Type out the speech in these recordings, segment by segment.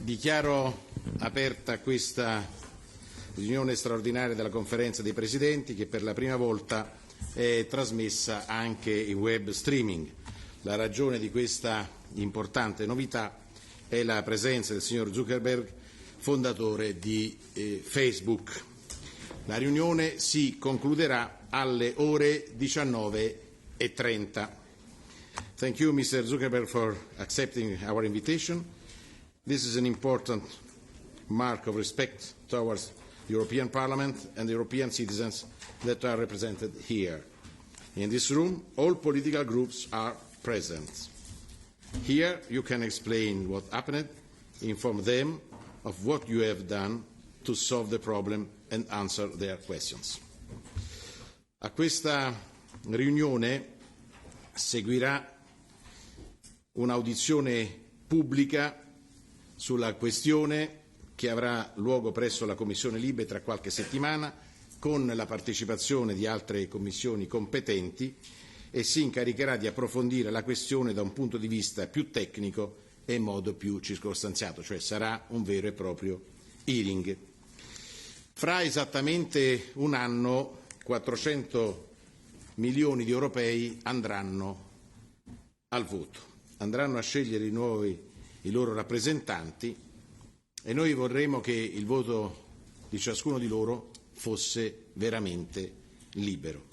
Dichiaro aperta questa riunione straordinaria della Conferenza dei Presidenti, che per la prima volta è trasmessa anche in web streaming. La ragione di questa importante novità è la presenza del signor Zuckerberg, fondatore di Facebook. La riunione si concluderà alle ore 19:30. Thank you, Mr. Zuckerberg, for accepting our invitation. This is an important mark of respect towards the European Parliament and the European citizens that are represented here. In this room, all political groups are present. Here you can explain what happened, inform them of what you have done to solve the problem and answer their questions. A questa riunione seguirà un'audizione pubblica sulla questione che avrà luogo presso la Commissione Libe tra qualche settimana, con la partecipazione di altre commissioni competenti, e si incaricherà di approfondire la questione da un punto di vista più tecnico e in modo più circostanziato, cioè sarà un vero e proprio hearing. Fra esattamente un anno 400 milioni di europei andranno al voto, andranno a scegliere i loro rappresentanti, e noi vorremmo che il voto di ciascuno di loro fosse veramente libero.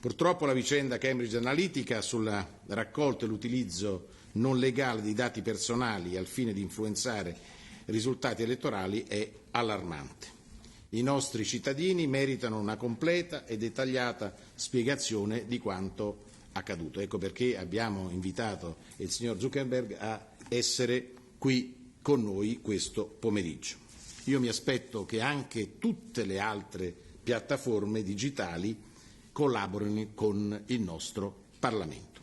Purtroppo la vicenda Cambridge Analytica sulla raccolta e l'utilizzo non legale di dati personali al fine di influenzare i risultati elettorali è allarmante. I nostri cittadini meritano una completa e dettagliata spiegazione di quanto accaduto. Ecco perché abbiamo invitato il signor Zuckerberg a essere qui con noi questo pomeriggio. Io mi aspetto che anche tutte le altre piattaforme digitali collaborino con il nostro Parlamento.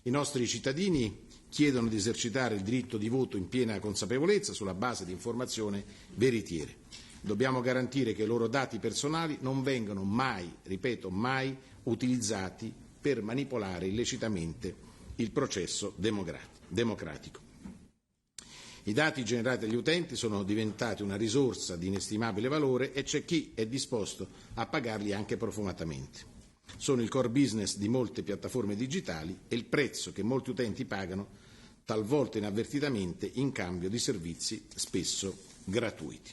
I nostri cittadini chiedono di esercitare il diritto di voto in piena consapevolezza sulla base di informazioni veritiere. Dobbiamo garantire che i loro dati personali non vengano mai, ripeto, mai utilizzati per manipolare illecitamente il processo democratico. I dati generati dagli utenti sono diventati una risorsa di inestimabile valore e c'è chi è disposto a pagarli anche profumatamente. Sono il core business di molte piattaforme digitali e il prezzo che molti utenti pagano, talvolta inavvertitamente, in cambio di servizi spesso gratuiti.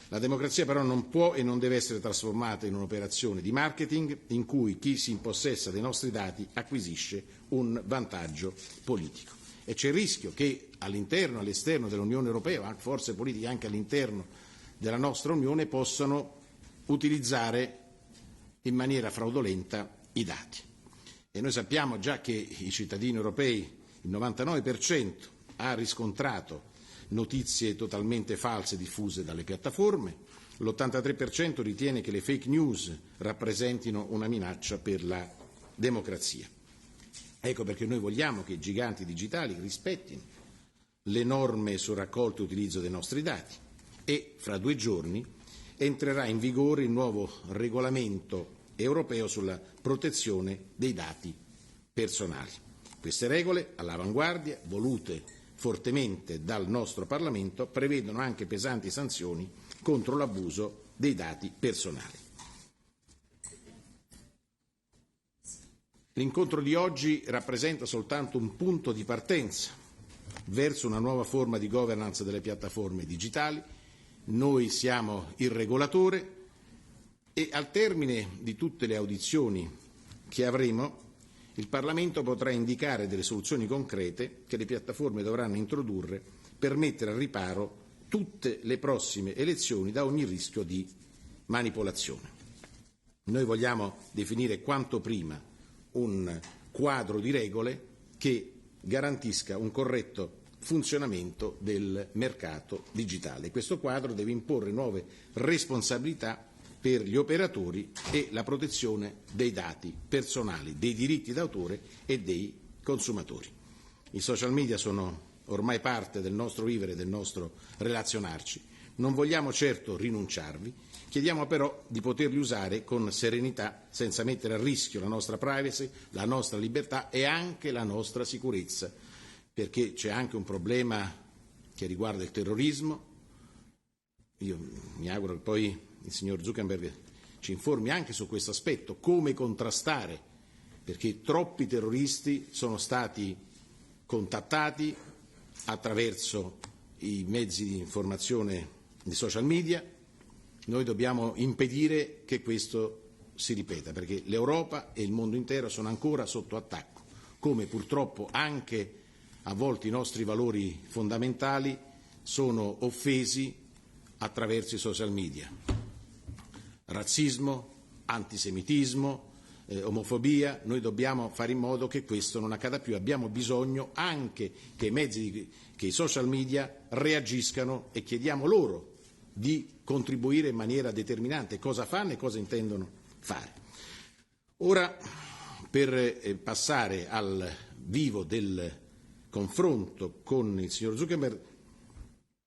La democrazia però non può e non deve essere trasformata in un'operazione di marketing in cui chi si impossessa dei nostri dati acquisisce un vantaggio politico. E c'è il rischio che all'interno e all'esterno dell'Unione Europea, forze politiche anche all'interno della nostra Unione, possano utilizzare in maniera fraudolenta i dati. E noi sappiamo già che i cittadini europei, il 99%, ha riscontrato notizie totalmente false diffuse dalle piattaforme, l'83% ritiene che le fake news rappresentino una minaccia per la democrazia. Ecco perché noi vogliamo che i giganti digitali rispettino le norme sul raccolto e utilizzo dei nostri dati, e fra 2 giorni entrerà in vigore il nuovo regolamento europeo sulla protezione dei dati personali. Queste regole, all'avanguardia, volute fortemente dal nostro Parlamento, prevedono anche pesanti sanzioni contro l'abuso dei dati personali. L'incontro di oggi rappresenta soltanto un punto di partenza verso una nuova forma di governance delle piattaforme digitali. Noi siamo il regolatore e al termine di tutte le audizioni che avremo, il Parlamento potrà indicare delle soluzioni concrete che le piattaforme dovranno introdurre per mettere al riparo tutte le prossime elezioni da ogni rischio di manipolazione. Noi vogliamo definire quanto prima un quadro di regole che garantisca un corretto funzionamento del mercato digitale. Questo quadro deve imporre nuove responsabilità per gli operatori e la protezione dei dati personali, dei diritti d'autore e dei consumatori. I social media sono ormai parte del nostro vivere e del nostro relazionarci. Non vogliamo certo rinunciarvi, chiediamo però di poterli usare con serenità, senza mettere a rischio la nostra privacy, la nostra libertà e anche la nostra sicurezza, perché c'è anche un problema che riguarda il terrorismo. Io mi auguro che poi il signor Zuckerberg ci informi anche su questo aspetto, come contrastare, perché troppi terroristi sono stati contattati attraverso i mezzi di informazione di social media. Noi dobbiamo impedire che questo si ripeta, perché l'Europa e il mondo intero sono ancora sotto attacco, come purtroppo anche a volte i nostri valori fondamentali sono offesi attraverso i social media. Razzismo, antisemitismo, omofobia, noi dobbiamo fare in modo che questo non accada più. Abbiamo bisogno anche che i social media reagiscano e chiediamo loro di contribuire in maniera determinante cosa fanno e cosa intendono fare. Ora, per passare al vivo del confronto con il signor Zuckerberg,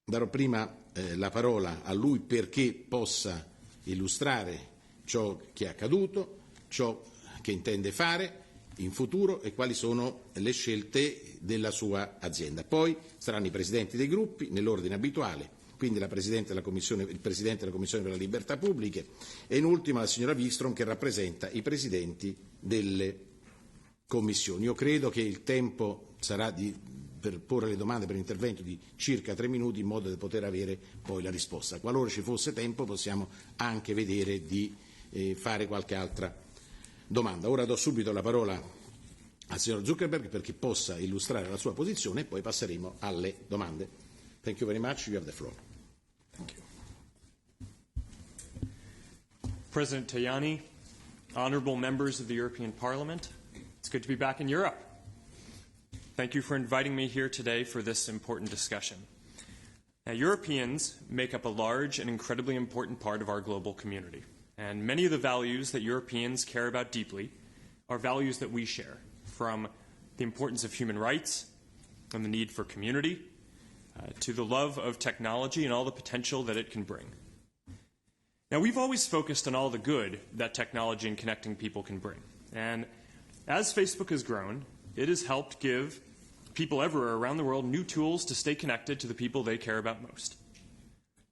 darò prima la parola a lui perché possa illustrare ciò che è accaduto, ciò che intende fare in futuro e quali sono le scelte della sua azienda. Poi saranno i presidenti dei gruppi nell'ordine abituale, quindi il Presidente della Commissione per le Libertà Pubbliche e in ultimo la signora Wikström che rappresenta i presidenti delle commissioni. Io credo che il tempo sarà per porre le domande per intervento di circa 3 minuti in modo da poter avere poi la risposta. Qualora ci fosse tempo possiamo anche vedere di fare qualche altra domanda. Ora do subito la parola al signor Zuckerberg perché possa illustrare la sua posizione e poi passeremo alle domande. Thank you very much. You have the floor. Thank you. President Tajani, honorable members of the European Parliament, it's good to be back in Europe. Thank you for inviting me here today for this important discussion. Now, Europeans make up a large and incredibly important part of our global community. And many of the values that Europeans care about deeply are values that we share, from the importance of human rights and the need for community, to the love of technology and all the potential that it can bring. Now, we've always focused on all the good that technology and connecting people can bring. And as Facebook has grown, it has helped give people everywhere around the world new tools to stay connected to the people they care about most.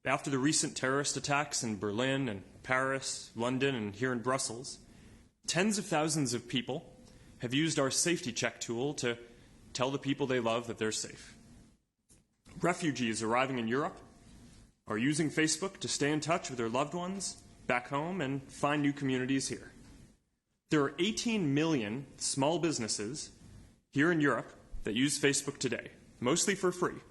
After the recent terrorist attacks in Berlin and Paris, London, and here in Brussels, tens of thousands of people have used our safety check tool to tell the people they love that they're safe. Refugees arriving in Europe are using Facebook to stay in touch with their loved ones back home and find new communities here. There are 18 million small businesses here in Europe that use Facebook today, mostly for free,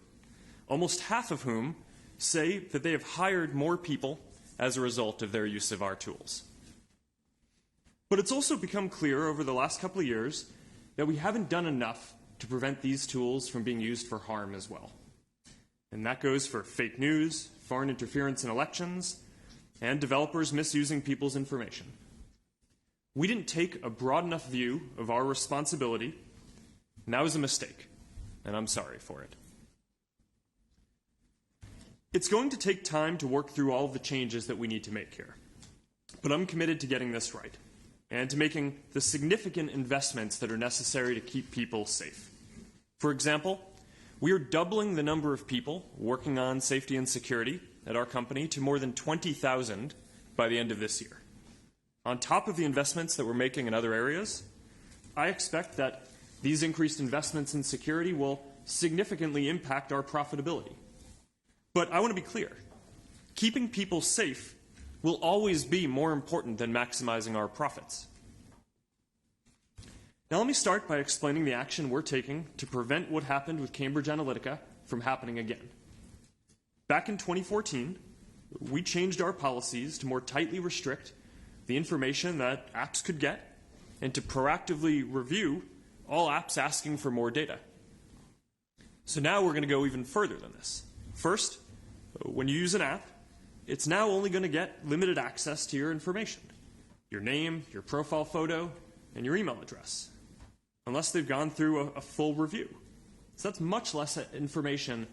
almost half of whom say that they have hired more people as a result of their use of our tools. But it's also become clear over the last couple of years that we haven't done enough to prevent these tools from being used for harm as well. And that goes for fake news, foreign interference in elections, and developers misusing people's information. We didn't take a broad enough view of our responsibility, and that was a mistake, and I'm sorry for it. It's going to take time to work through all of the changes that we need to make here, but I'm committed to getting this right and to making the significant investments that are necessary to keep people safe. For example, we are doubling the number of people working on safety and security at our company to more than 20,000 by the end of this year. On top of the investments that we're making in other areas, I expect that these increased investments in security will significantly impact our profitability. But I want to be clear. Keeping people safe will always be more important than maximizing our profits. Now let me start by explaining the action we're taking to prevent what happened with Cambridge Analytica from happening again. Back in 2014, we changed our policies to more tightly restrict the information that apps could get and to proactively review all apps asking for more data. So now we're going to go even further than this. First, when you use an app, it's now only going to get limited access to your information, your name, your profile photo, and your email address, unless they've gone through a full review. So that's much less information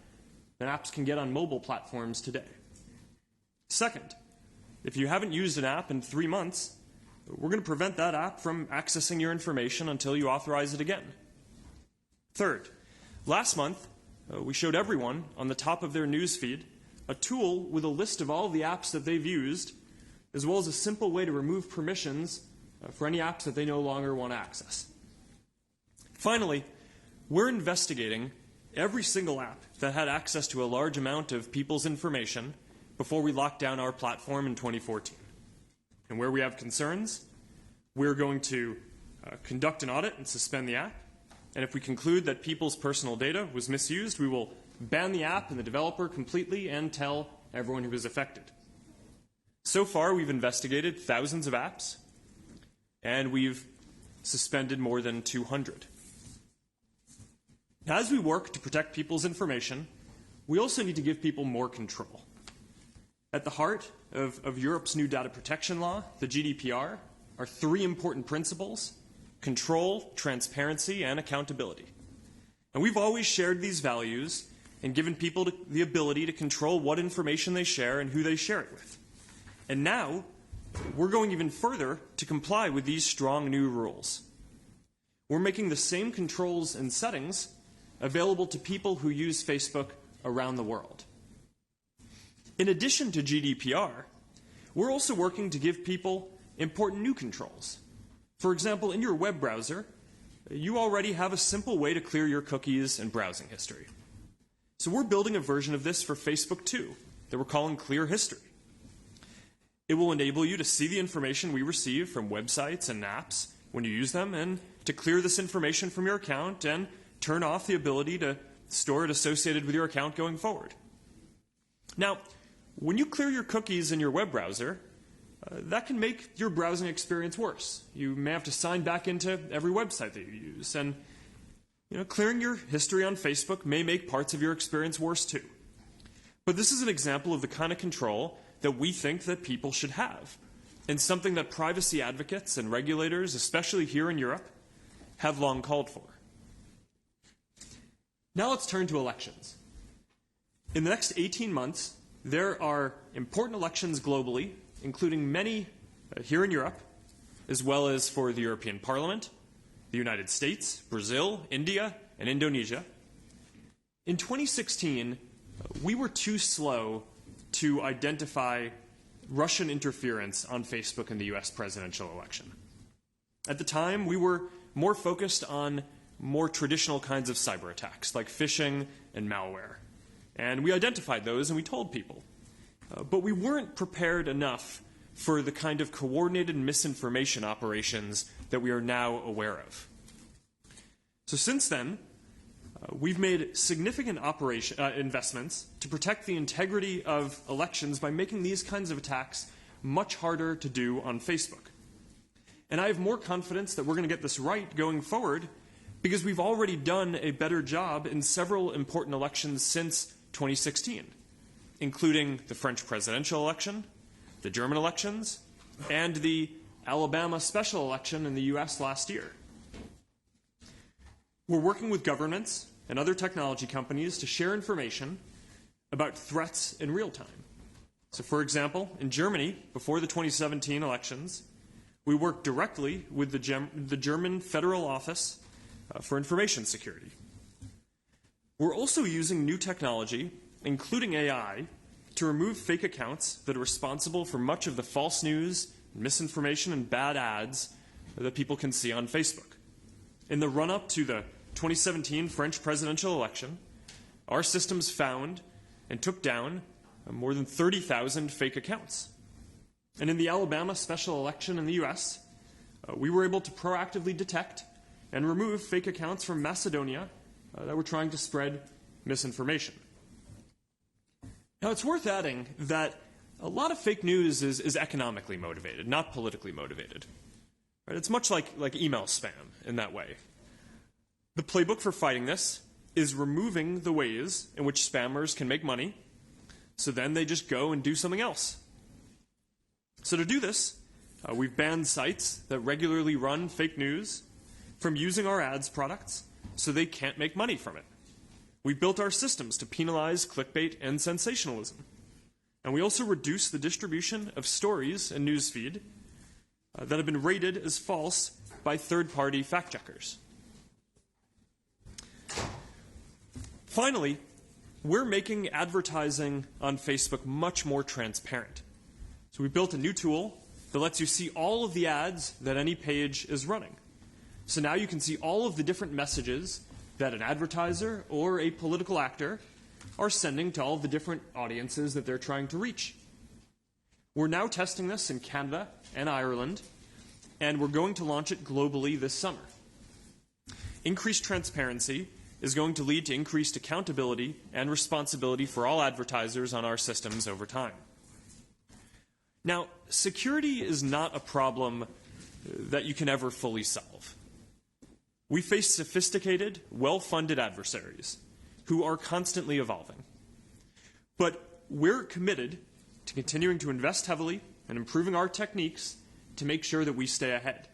than apps can get on mobile platforms today. Second, if you haven't used an app in 3 months, we're going to prevent that app from accessing your information until you authorize it again. Third, last month, we showed everyone on the top of their news feed a tool with a list of all of the apps that they've used, as well as a simple way to remove permissions for any apps that they no longer want to access. Finally, we're investigating every single app that had access to a large amount of people's information before we locked down our platform in 2014. And where we have concerns, we're going to conduct an audit and suspend the app. And if we conclude that people's personal data was misused, we will ban the app and the developer completely and tell everyone who is affected. So far, we've investigated thousands of apps, and we've suspended more than 200. As we work to protect people's information, we also need to give people more control. At the heart of Europe's new data protection law, the GDPR, are 3 important principles: control, transparency, and accountability. And we've always shared these values and given people the ability to control what information they share and who they share it with. And now, we're going even further to comply with these strong new rules. We're making the same controls and settings available to people who use Facebook around the world. In addition to GDPR, we're also working to give people important new controls. For example, in your web browser, you already have a simple way to clear your cookies and browsing history. So we're building a version of this for Facebook too, that we're calling Clear History. It will enable you to see the information we receive from websites and apps when you use them, and to clear this information from your account and turn off the ability to store it associated with your account going forward. Now, when you clear your cookies in your web browser, that can make your browsing experience worse. You may have to sign back into every website that you use, and clearing your history on Facebook may make parts of your experience worse too. But this is an example of the kind of control that we think that people should have, and something that privacy advocates and regulators, especially here in Europe, have long called for. Now let's turn to elections. In the next 18 months, there are important elections globally, including many here in Europe, as well as for the European Parliament, the United States, Brazil, India, and Indonesia. In 2016, we were too slow to identify Russian interference on Facebook in the US presidential election. At the time, we were more focused on more traditional kinds of cyber attacks, like phishing and malware. And we identified those and we told people. But we weren't prepared enough for the kind of coordinated misinformation operations that we are now aware of. So since then, we've made significant investments to protect the integrity of elections by making these kinds of attacks much harder to do on Facebook. And I have more confidence that we're going to get this right going forward, because we've already done a better job in several important elections since 2016, including the French presidential election, the German elections, and the Alabama special election in the US last year. We're working with governments and other technology companies to share information about threats in real time. So for example, in Germany, before the 2017 elections, we worked directly with the German Federal Office for Information Security. We're also using new technology, including AI, to remove fake accounts that are responsible for much of the false news, misinformation, and bad ads that people can see on Facebook. In the run-up to the 2017 French presidential election, our systems found and took down more than 30,000 fake accounts. And in the Alabama special election in the US, we were able to proactively detect and remove fake accounts from Macedonia that were trying to spread misinformation. Now, it's worth adding that a lot of fake news is economically motivated, not politically motivated. Right? It's much like email spam in that way. The playbook for fighting this is removing the ways in which spammers can make money, so then they just go and do something else. So to do this, we've banned sites that regularly run fake news from using our ads products so they can't make money from it. We've built our systems to penalize clickbait and sensationalism. And we also reduce the distribution of stories and newsfeed that have been rated as false by third-party fact-checkers. Finally, we're making advertising on Facebook much more transparent. So we built a new tool that lets you see all of the ads that any page is running. So now you can see all of the different messages that an advertiser or a political actor are sending to all of the different audiences that they're trying to reach. We're now testing this in Canada and Ireland, and we're going to launch it globally this summer. Increased transparency is going to lead to increased accountability and responsibility for all advertisers on our systems over time. Now, security is not a problem that you can ever fully solve. We face sophisticated, well-funded adversaries who are constantly evolving. But we're committed to continuing to invest heavily and improving our techniques to make sure that we stay ahead.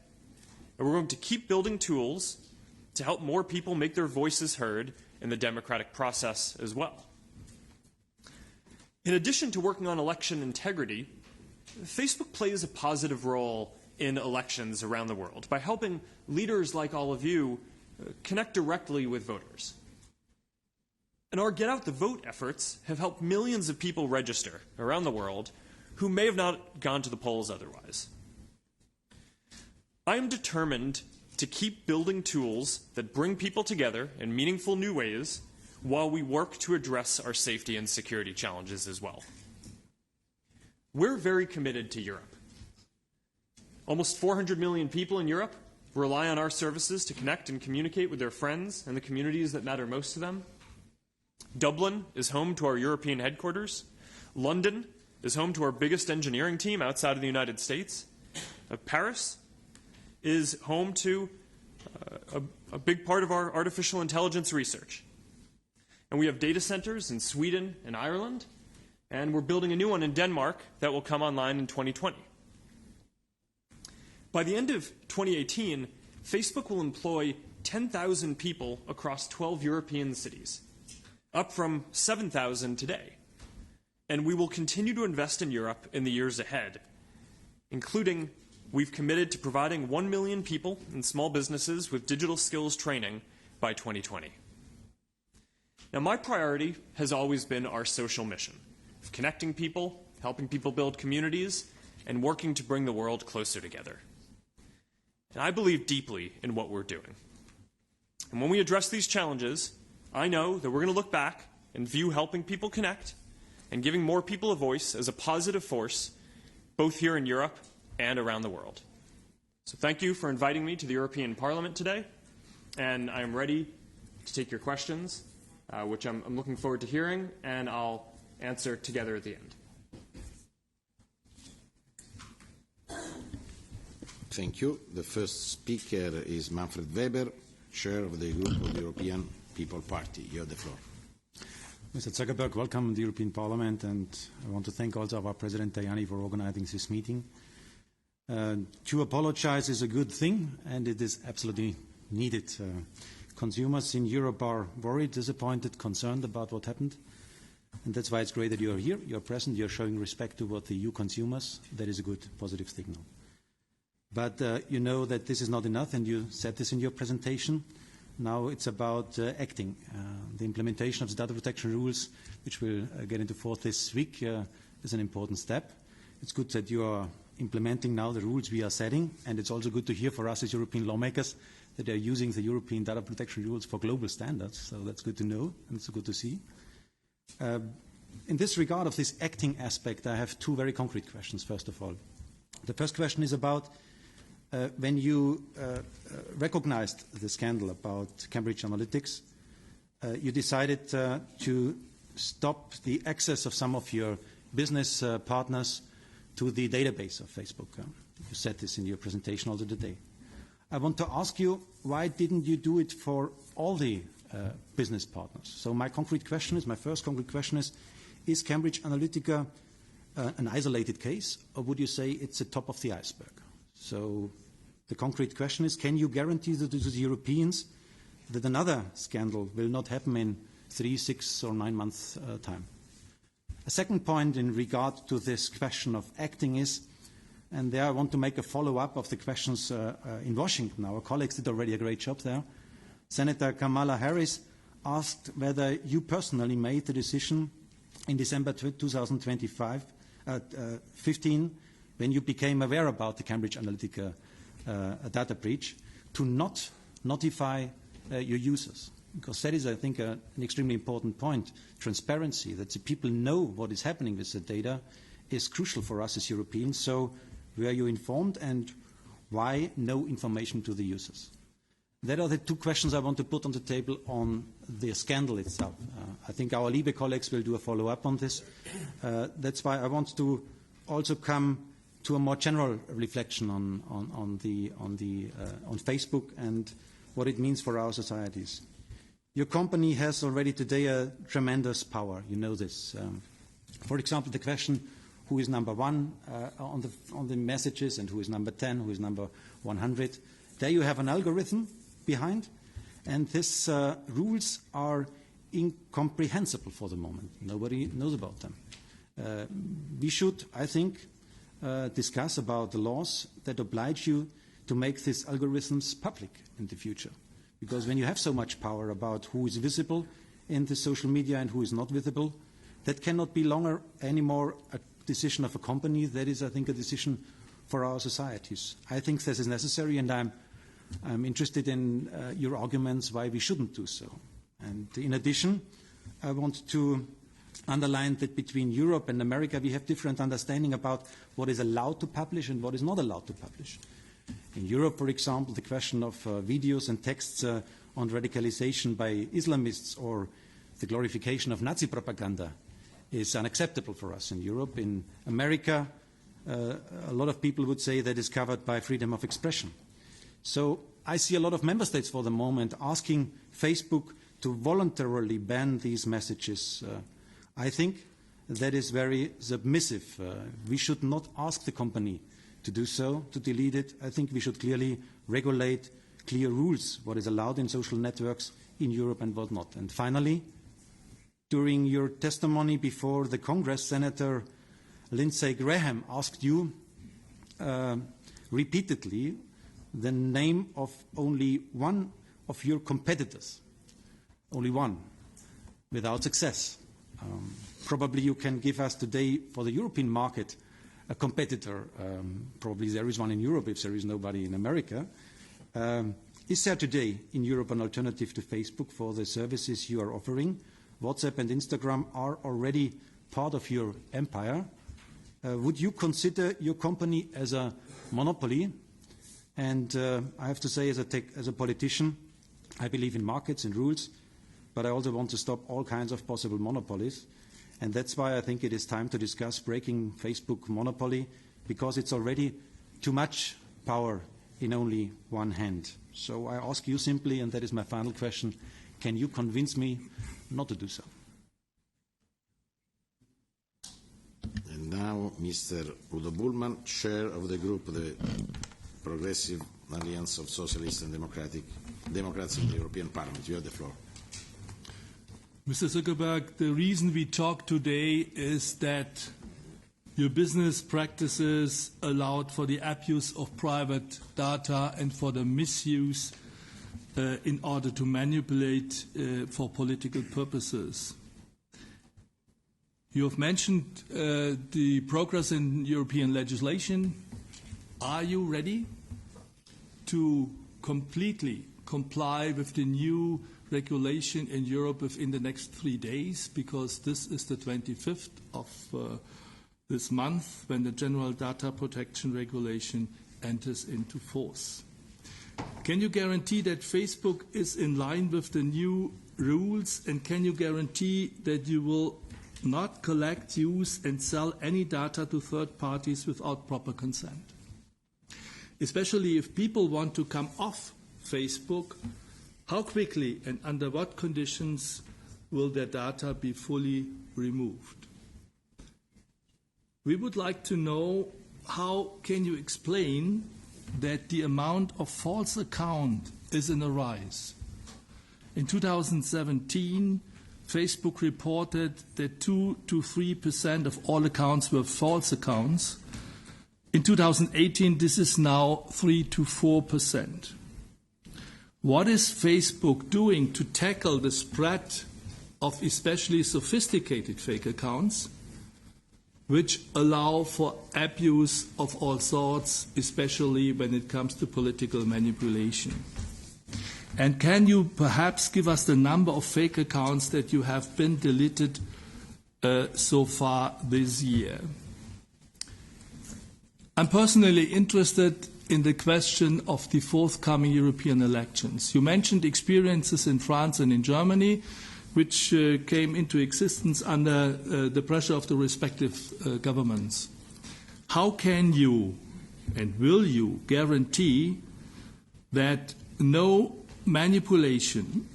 And we're going to keep building tools to help more people make their voices heard in the democratic process as well. In addition to working on election integrity, Facebook plays a positive role in elections around the world by helping leaders like all of you connect directly with voters. And our Get Out the Vote efforts have helped millions of people register around the world who may have not gone to the polls otherwise. I am determined to keep building tools that bring people together in meaningful new ways while we work to address our safety and security challenges as well. We're very committed to Europe. Almost 400 million people in Europe rely on our services to connect and communicate with their friends and the communities that matter most to them. Dublin is home to our European headquarters. London is home to our biggest engineering team outside of the United States. Paris is home to a big part of our artificial intelligence research. And we have data centers in Sweden and Ireland, and we're building a new one in Denmark that will come online in 2020. By the end of 2018, Facebook will employ 10,000 people across 12 European cities, up from 7,000 today. And we will continue to invest in Europe in the years ahead, including we've committed to providing 1 million people and small businesses with digital skills training by 2020. Now, my priority has always been our social mission of connecting people, helping people build communities, and working to bring the world closer together. And I believe deeply in what we're doing. And when we address these challenges, I know that we're going to look back and view helping people connect and giving more people a voice as a positive force, both here in Europe and around the world. So thank you for inviting me to the European Parliament today, and I am ready to take your questions, which I'm looking forward to hearing, and I'll answer together at the end. Thank you. The first speaker is Manfred Weber, Chair of the Group of the European People Party. You have the floor. Mr. Zuckerberg, welcome to the European Parliament, and I want to thank also our President Tajani for organizing this meeting. To apologize is a good thing, and it is absolutely needed. Consumers in Europe are worried, disappointed, concerned about what happened, and that's why it's great that you're here, you're present, you're showing respect toward the EU consumers. That is a good, positive signal. But you know that this is not enough, and you said this in your presentation. Now it's about acting. The implementation of the data protection rules, which will get into force this week, is an important step. It's good that you are implementing now the rules we are setting, and it's also good to hear for us as European lawmakers that they are using the European data protection rules for global standards. So that's good to know, and it's good to see. In this regard of this acting aspect, I have two very concrete questions, first of all. The first question is about when you recognized the scandal about Cambridge Analytica, you decided to stop the access of some of your business partners to the database of Facebook. You said this in your presentation also today. I want to ask you, why didn't you do it for all the business partners? So my concrete question is, my first concrete question is Cambridge Analytica an isolated case, or would you say it's the top of the iceberg? So the concrete question is, can you guarantee to the Europeans that another scandal will not happen in 3, 6, or 9 months' time? A second point in regard to this question of acting is, and there I want to make a follow-up of the questions in Washington. Our colleagues did already a great job there. Senator Kamala Harris asked whether you personally made the decision in December 2015, when you became aware about the Cambridge Analytica data breach, to not notify your users. Because that is, I think, an extremely important point. Transparency, that the people know what is happening with the data, is crucial for us as Europeans. So were you informed, and why no information to the users? That are the two questions I want to put on the table on the scandal itself. I think our LIBE colleagues will do a follow-up on this. That's why I want to also come to a more general reflection on Facebook and what it means for our societies. Your company has already today a tremendous power. You know this. For example, the question, who is number one on the messages and who is number 10, who is number 100. There you have an algorithm behind, and these rules are incomprehensible for the moment. Nobody knows about them. We should, I think, discuss about the laws that oblige you to make these algorithms public in the future. Because when you have so much power about who is visible in the social media and who is not visible, that cannot be longer anymore a decision of a company. That is, I think, a decision for our societies. I think this is necessary, and I'm interested in your arguments why we shouldn't do so. And in addition, I want to underline that between Europe and America we have different understanding about what is allowed to publish and what is not allowed to publish. In Europe, for example, the question of videos and texts on radicalization by Islamists or the glorification of Nazi propaganda is unacceptable for us in Europe. In America, a lot of people would say that is covered by freedom of expression. So I see a lot of member states for the moment asking Facebook to voluntarily ban these messages. I think that is very submissive. We should not ask the company to do so, to delete it. I think we should clearly regulate clear rules, what is allowed in social networks in Europe and what not. And finally, during your testimony before the Congress, Senator Lindsey Graham asked you repeatedly the name of only one of your competitors, only one, without success. Probably you can give us today for the European market a competitor. Probably there is one in Europe if there is nobody in America. Is there today in Europe an alternative to Facebook for the services you are offering? WhatsApp and Instagram are already part of your empire. Would you consider your company as a monopoly? And I have to say, as a politician, I believe in markets and rules, but I also want to stop all kinds of possible monopolies. And that's why I think it is time to discuss breaking Facebook monopoly, because it's already too much power in only one hand. So I ask you simply, and that is my final question, can you convince me not to do so? And now Mr. Udo Bullmann, chair of the group, the Progressive Alliance of Socialists and Democrats in the European Parliament. You have the floor. Mr. Zuckerberg, the reason we talk today is that your business practices allowed for the abuse of private data and for the misuse in order to manipulate for political purposes. You have mentioned the progress in European legislation. Are you ready to completely comply with the new regulation in Europe within the next 3 days? Because this is the 25th of this month when the General Data Protection Regulation enters into force. Can you guarantee that Facebook is in line with the new rules, and can you guarantee that you will not collect, use and sell any data to third parties without proper consent? Especially if people want to come off Facebook, how quickly and under what conditions will their data be fully removed? We would like to know, how can you explain that the amount of false accounts is in a rise? In 2017, Facebook reported that 2 to 3% of all accounts were false accounts. In 2018, this is now 3 to 4%. What is Facebook doing to tackle the spread of especially sophisticated fake accounts, which allow for abuse of all sorts, especially when it comes to political manipulation? And can you perhaps give us the number of fake accounts that you have been deleted so far this year? I'm personally interested in the question of the forthcoming European elections. You mentioned experiences in France and in Germany, which came into existence under the pressure of the respective governments. How can you and will you guarantee that no manipulation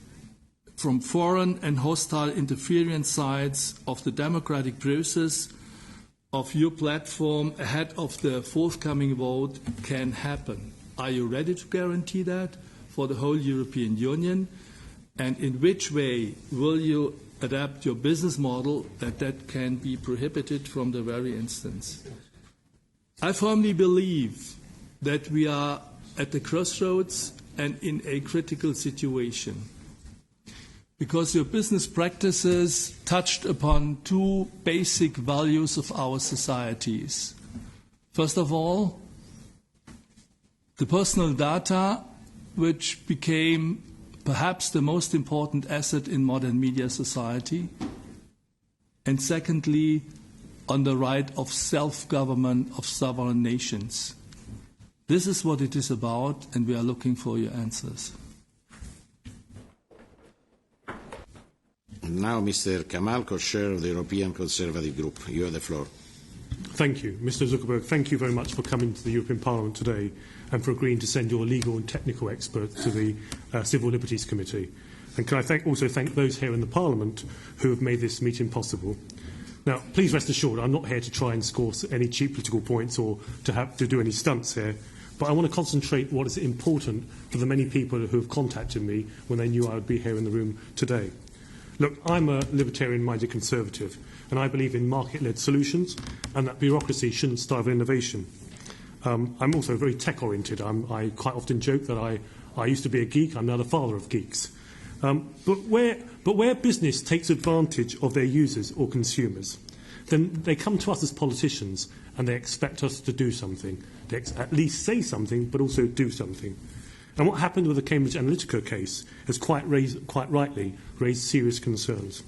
from foreign and hostile interference sides of the democratic process of your platform ahead of the forthcoming vote can happen? Are you ready to guarantee that for the whole European Union? And in which way will you adapt your business model that can be prohibited from the very instance? I firmly believe that we are at the crossroads and in a critical situation, because your business practices touched upon two basic values of our societies. First of all, the personal data, which became perhaps the most important asset in modern media society, and secondly, on the right of self-government of sovereign nations. This is what it is about, and we are looking for your answers. Now, Mr. Kamal, co-chair of the European Conservative Group. You have the floor. Thank you. Mr. Zuckerberg, thank you very much for coming to the European Parliament today and for agreeing to send your legal and technical experts to the Civil Liberties Committee. And can I also thank those here in the Parliament who have made this meeting possible. Now, please rest assured, I'm not here to try and score any cheap political points or to do any stunts here, but I want to concentrate what is important for the many people who have contacted me when they knew I would be here in the room today. Look, I'm a libertarian-minded conservative, and I believe in market-led solutions and that bureaucracy shouldn't starve innovation. I'm also very tech-oriented. I quite often joke that I used to be a geek. I'm now the father of geeks. But where business takes advantage of their users or consumers, then they come to us as politicians and they expect us to do something. They at least say something, but also do something. And what happened with the Cambridge Analytica case has quite rightly raised serious concerns.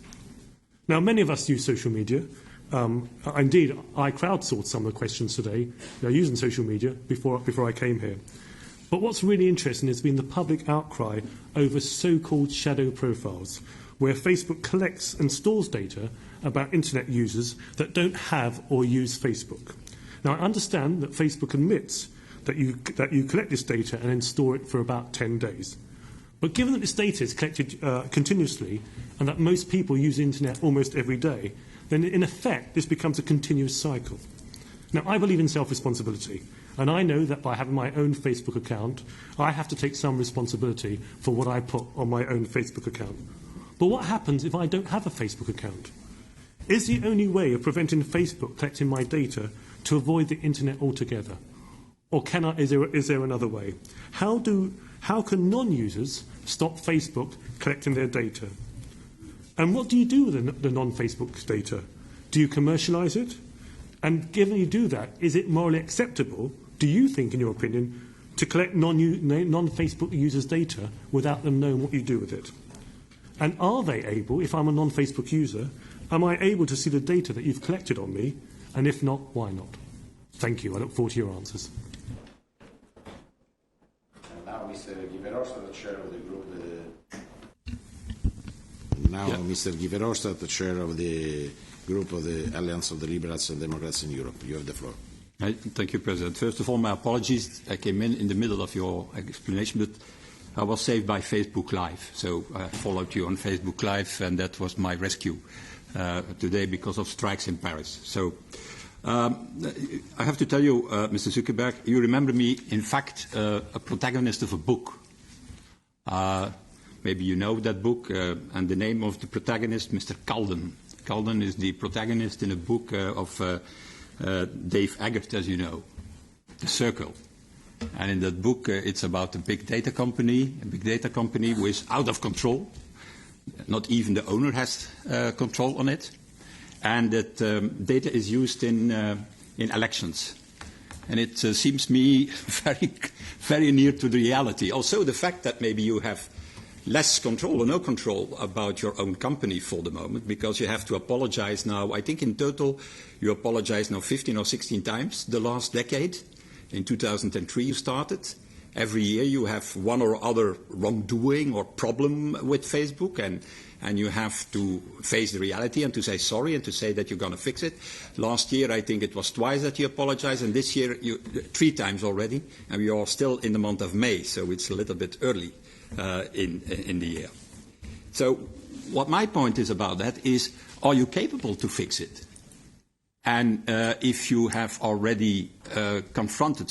Now, many of us use social media. Indeed, I crowdsourced some of the questions today using social media before I came here. But what's really interesting has been the public outcry over so-called shadow profiles, where Facebook collects and stores data about internet users that don't have or use Facebook. Now, I understand that Facebook admits that you collect this data and then store it for about 10 days. But given that this data is collected continuously and that most people use the internet almost every day, then in effect this becomes a continuous cycle. Now, I believe in self-responsibility, and I know that by having my own Facebook account, I have to take some responsibility for what I put on my own Facebook account. But what happens if I don't have a Facebook account? Is the only way of preventing Facebook collecting my data to avoid the internet altogether? Or is there another way? How can non-users stop Facebook collecting their data? And what do you do with the non-Facebook data? Do you commercialise it? And given you do that, is it morally acceptable, do you think, in your opinion, to collect non-Facebook users' data without them knowing what you do with it? And are they able, if I'm a non-Facebook user, am I able to see the data that you've collected on me? And if not, why not? Thank you. I look forward to your answers. And now, Mr. Guy Verhofstadt, the chair of the group. Mr. Guy Verhofstadt, the chair of the group of the Alliance of the Liberals and Democrats in Europe. You have the floor. Thank you, President. First of all, my apologies. I came in the middle of your explanation, but I was saved by Facebook Live. So I followed you on Facebook Live, and that was my rescue today because of strikes in Paris. So I have to tell you, Mr. Zuckerberg, you remember me, in fact, a protagonist of a book. Maybe you know that book, and the name of the protagonist, Mr. Calden. Calden is the protagonist in a book of Dave Eggert, as you know, The Circle. And in that book, it's about a big data company who is out of control. Not even the owner has control on it. And that data is used in elections. And it seems me very, very near to the reality. Also, the fact that maybe you have less control or no control about your own company for the moment, because you have to apologize now. I think in total you apologize now 15 or 16 times the last decade. In 2003 you started. Every year you have one or other wrongdoing or problem with Facebook, and you have to face the reality and to say sorry and to say that you're going to fix it. Last year I think it was twice that you apologized, and this year 3 times already, and we are still in the month of May, so it's a little bit early in the year. So what my point is about that is, are you capable to fix it? And if you have already confronted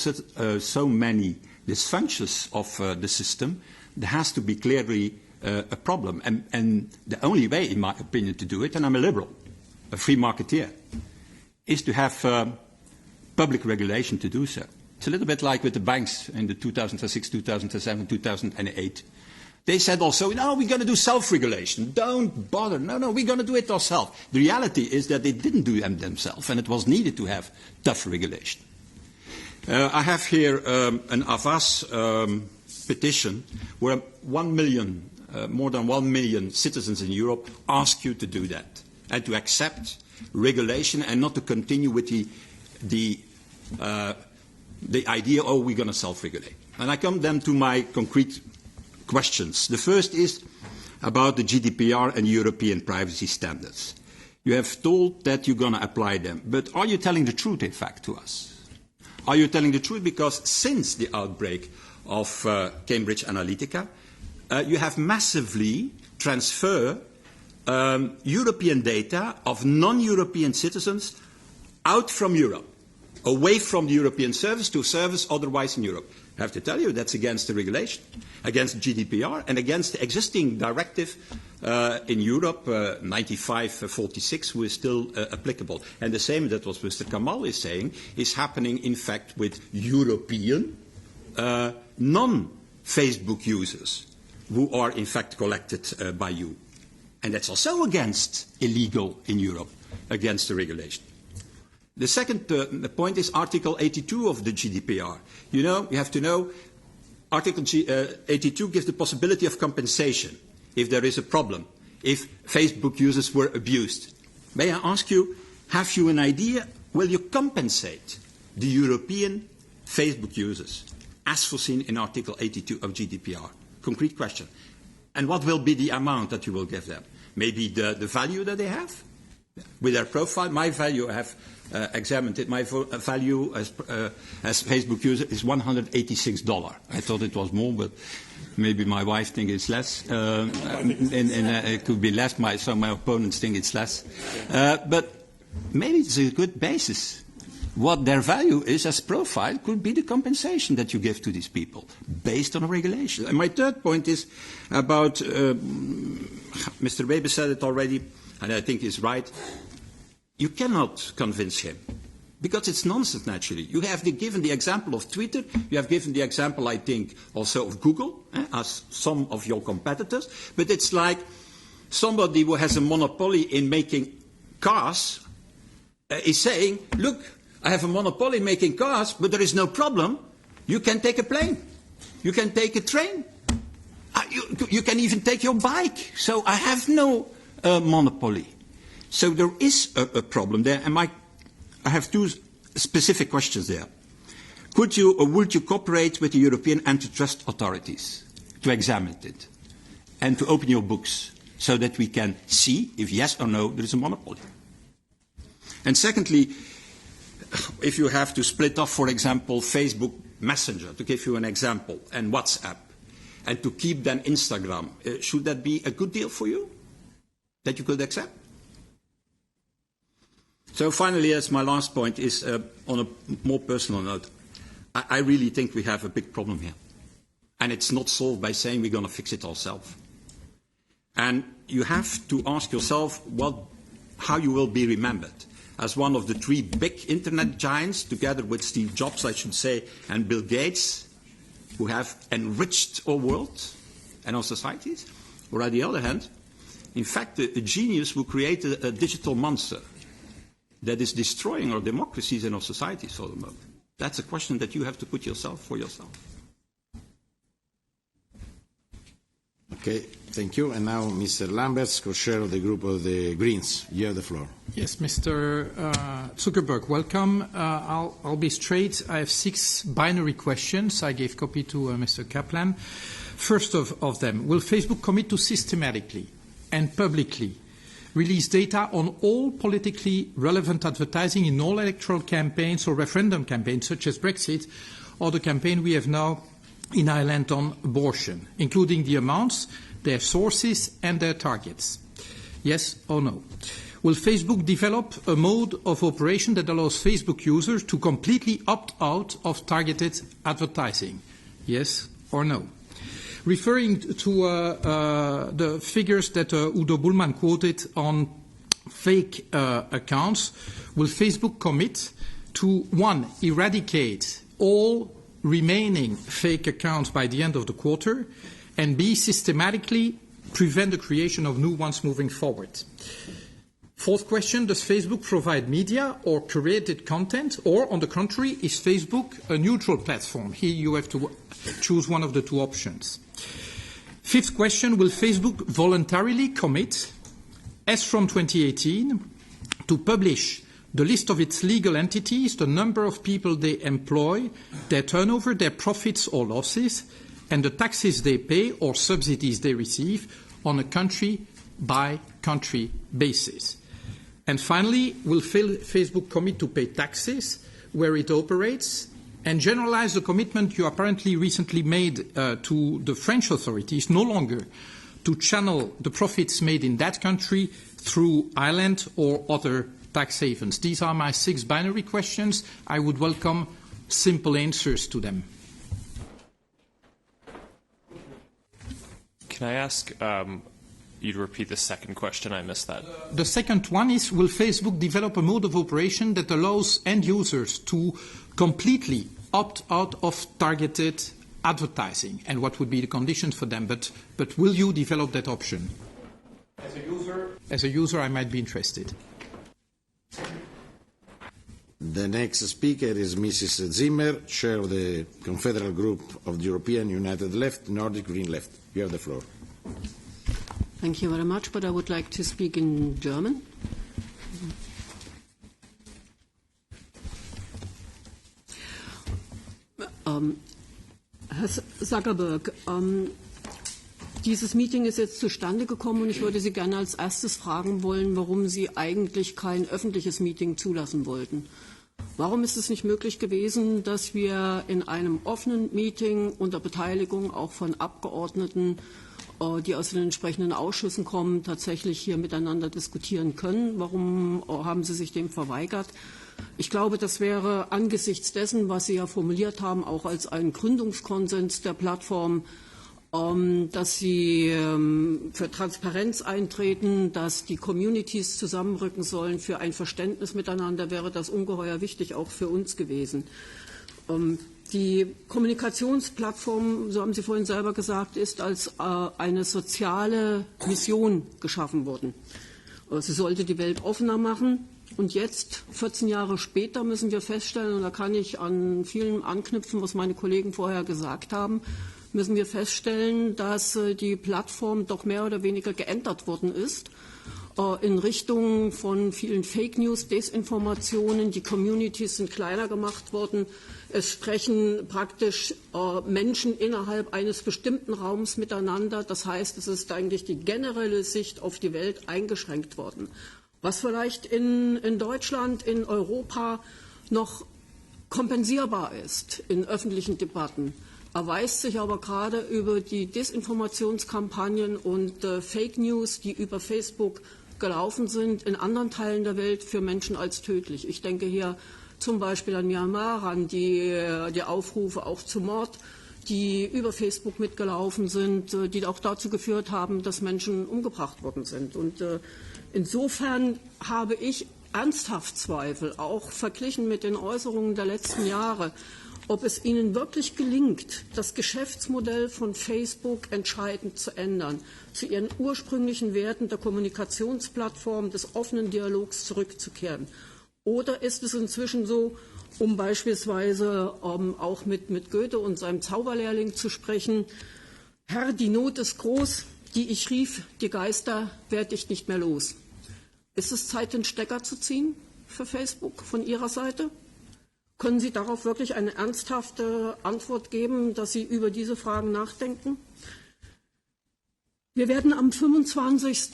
so many dysfunctions of the system, there has to be clearly a problem. And the only way, in my opinion, to do it, and I'm a liberal, a free marketeer, is to have public regulation to do so. It's a little bit like with the banks in the 2006, 2007, 2008. They said also, no, we're going to do self-regulation. Don't bother. No, we're going to do it ourselves. The reality is that they didn't do it themselves, and it was needed to have tough regulation. I have here an Avas petition where 1 million, more than 1 million citizens in Europe ask you to do that and to accept regulation and not to continue with the idea, oh, we're going to self-regulate. And I come then to my concrete questions. The first is about the GDPR and European privacy standards. You have told that you're going to apply them, but are you telling the truth, in fact, to us? Are you telling the truth? Because since the outbreak of Cambridge Analytica, you have massively transferred European data of non-European citizens out from Europe, away from the European service to service otherwise in Europe. I have to tell you, that's against the regulation, against GDPR, and against the existing directive in Europe, 95/46, who is still applicable. And the same that what Mr. Kamal is saying is happening, in fact, with European non-Facebook users who are, in fact, collected by you. And that's also against illegal in Europe, against the regulation. The second point is Article 82 of the GDPR. You have to know, Article 82 gives the possibility of compensation if there is a problem, if Facebook users were abused. May I ask you, have you an idea, will you compensate the European Facebook users as foreseen in Article 82 of GDPR? Concrete question. And what will be the amount that you will give them? Maybe the value that they have? With their profile, my value, I have examined it, my value as Facebook user is $186. I thought it was more, but maybe my wife thinks it's less. And it could be less, so my opponents think it's less. But maybe it's a good basis. What their value is as profile could be the compensation that you give to these people, based on a regulation. And my third point is about, Mr. Weber said it already, and I think he's right, you cannot convince him, because it's nonsense, naturally. You have given the example of Twitter, you have given the example, I think, also of Google, as some of your competitors, but it's like somebody who has a monopoly in making cars is saying, look, I have a monopoly making cars, but there is no problem. You can take a plane. You can take a train. You can even take your bike. So I have no monopoly. So there is a problem there, and I have 2 specific questions there. Could you or would you cooperate with the European antitrust authorities to examine it and to open your books so that we can see if yes or no there is a monopoly? And secondly, if you have to split off, for example, Facebook Messenger, to give you an example, and WhatsApp, and to keep then Instagram, should that be a good deal for you that you could accept? So finally, as my last point is on a more personal note, I really think we have a big problem here. And it's not solved by saying we're going to fix it ourselves. And you have to ask yourself how you will be remembered. As one of the three big internet giants, together with Steve Jobs, I should say, and Bill Gates, who have enriched our world and our societies. Or on the other hand, in fact, a genius who created a digital monster that is destroying our democracies and our societies for the moment. That's a question that you have to put for yourself. Okay, thank you. And now Mr. Lamberts, co-chair of the group of the Greens. You have the floor. Yes, Mr. Zuckerberg, welcome. I'll be straight. I have 6 binary questions. I gave copy to Mr. Kaplan. First of them, will Facebook commit to systematically and publicly release data on all politically relevant advertising in all electoral campaigns or referendum campaigns, such as Brexit, or the campaign we have now in Ireland on abortion, including the amounts, their sources, and their targets? Yes or no? Will Facebook develop a mode of operation that allows Facebook users to completely opt out of targeted advertising? Yes or no? Referring to the figures that Udo Bullmann quoted on fake accounts, will Facebook commit to, 1, eradicate all remaining fake accounts by the end of the quarter, and B, systematically prevent the creation of new ones moving forward? 4th question, does Facebook provide media or curated content, or on the contrary, is Facebook a neutral platform? Here you have to choose one of the 2 options. 5th question, will Facebook voluntarily commit, as from 2018, to publish the list of its legal entities, the number of people they employ, their turnover, their profits or losses, and the taxes they pay or subsidies they receive on a country-by-country basis? And finally, will Facebook commit to pay taxes where it operates, and generalize the commitment you apparently recently made to the French authorities no longer to channel the profits made in that country through Ireland or other tax havens? These are my 6 binary questions. I would welcome simple answers to them. Can I ask you to repeat the second question? I missed that. The second one is, will Facebook develop a mode of operation that allows end users to completely opt out of targeted advertising? And what would be the conditions for them? But will you develop that option? As a user, I might be interested. The next speaker is Mrs. Zimmer, chair of the Confederal Group of the European United Left, Nordic Green Left. You have the floor. Thank you very much, but I would like to speak in German. Herr Zuckerberg, dieses Meeting ist jetzt zustande gekommen und ich würde Sie gerne als erstes fragen wollen, warum Sie eigentlich kein öffentliches Meeting zulassen wollten. Warum ist es nicht möglich gewesen, dass wir in einem offenen Meeting unter Beteiligung auch von Abgeordneten, die aus den entsprechenden Ausschüssen kommen, tatsächlich hier miteinander diskutieren können? Warum haben Sie sich dem verweigert? Ich glaube, das wäre angesichts dessen, was Sie ja formuliert haben, auch als einen Gründungskonsens der Plattform, dass Sie für Transparenz eintreten, dass die Communities zusammenrücken sollen für ein Verständnis miteinander, wäre das ungeheuer wichtig, auch für uns gewesen. Die Kommunikationsplattform, so haben Sie vorhin selber gesagt, ist als eine soziale Mission geschaffen worden. Sie sollte die Welt offener machen. Und jetzt, 14 Jahre später, müssen wir feststellen, und da kann ich an vielen anknüpfen, was meine Kollegen vorher gesagt haben, müssen wir feststellen, dass die Plattform doch mehr oder weniger geändert worden ist in Richtung von vielen Fake News, Desinformationen. Die Communities sind kleiner gemacht worden. Es sprechen praktisch Menschen innerhalb eines bestimmten Raums miteinander. Das heißt, es ist eigentlich die generelle Sicht auf die Welt eingeschränkt worden. Was vielleicht in Deutschland, in Europa noch kompensierbar ist in öffentlichen Debatten, erweist sich aber gerade über die Desinformationskampagnen und Fake News, die über Facebook gelaufen sind, in anderen Teilen der Welt für Menschen als tödlich. Ich denke hier zum Beispiel an Myanmar, an die Aufrufe auch zu Mord, die über Facebook mitgelaufen sind, die auch dazu geführt haben, dass Menschen umgebracht worden sind. Und insofern habe ich ernsthaft Zweifel, auch verglichen mit den Äußerungen der letzten Jahre, ob es ihnen wirklich gelingt, das Geschäftsmodell von Facebook entscheidend zu ändern, zu ihren ursprünglichen Werten der Kommunikationsplattform, des offenen Dialogs zurückzukehren. Oder ist es inzwischen so, um beispielsweise auch mit Goethe und seinem Zauberlehrling zu sprechen, Herr, die Not ist groß, die ich rief, die Geister werd ich nicht mehr los. Ist es Zeit, den Stecker zu ziehen für Facebook von Ihrer Seite? Können Sie darauf wirklich eine ernsthafte Antwort geben, dass Sie über diese Fragen nachdenken? Wir werden am 25.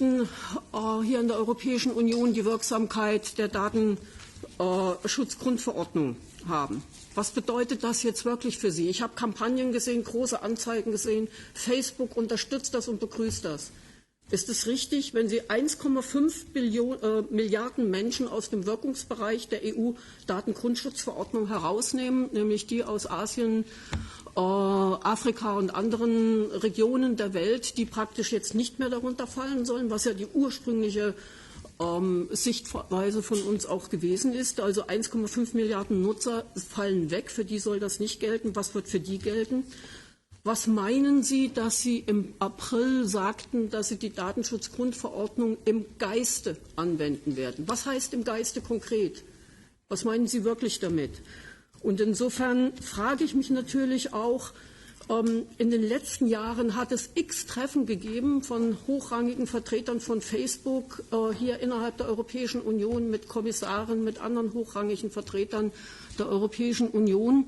Hier in der Europäischen Union die Wirksamkeit der Datenschutzgrundverordnung haben. Was bedeutet das jetzt wirklich für Sie? Ich habe Kampagnen gesehen, große Anzeigen gesehen. Facebook unterstützt das und begrüßt das. Ist es richtig, wenn Sie 1,5 Milliarden Menschen aus dem Wirkungsbereich der EU-Datengrundschutzverordnung herausnehmen, nämlich die aus Asien, Afrika und anderen Regionen der Welt, die praktisch jetzt nicht mehr darunter fallen sollen, was ja die ursprüngliche Sichtweise von uns auch gewesen ist. Also 1,5 Milliarden Nutzer fallen weg, für die soll das nicht gelten. Was wird für die gelten? Was meinen Sie, dass Sie im April sagten, dass Sie die Datenschutzgrundverordnung im Geiste anwenden werden? Was heißt im Geiste konkret? Was meinen Sie wirklich damit? Und insofern frage ich mich natürlich auch, in den letzten Jahren hat es x Treffen gegeben von hochrangigen Vertretern von Facebook hier innerhalb der Europäischen Union mit Kommissaren, mit anderen hochrangigen Vertretern der Europäischen Union.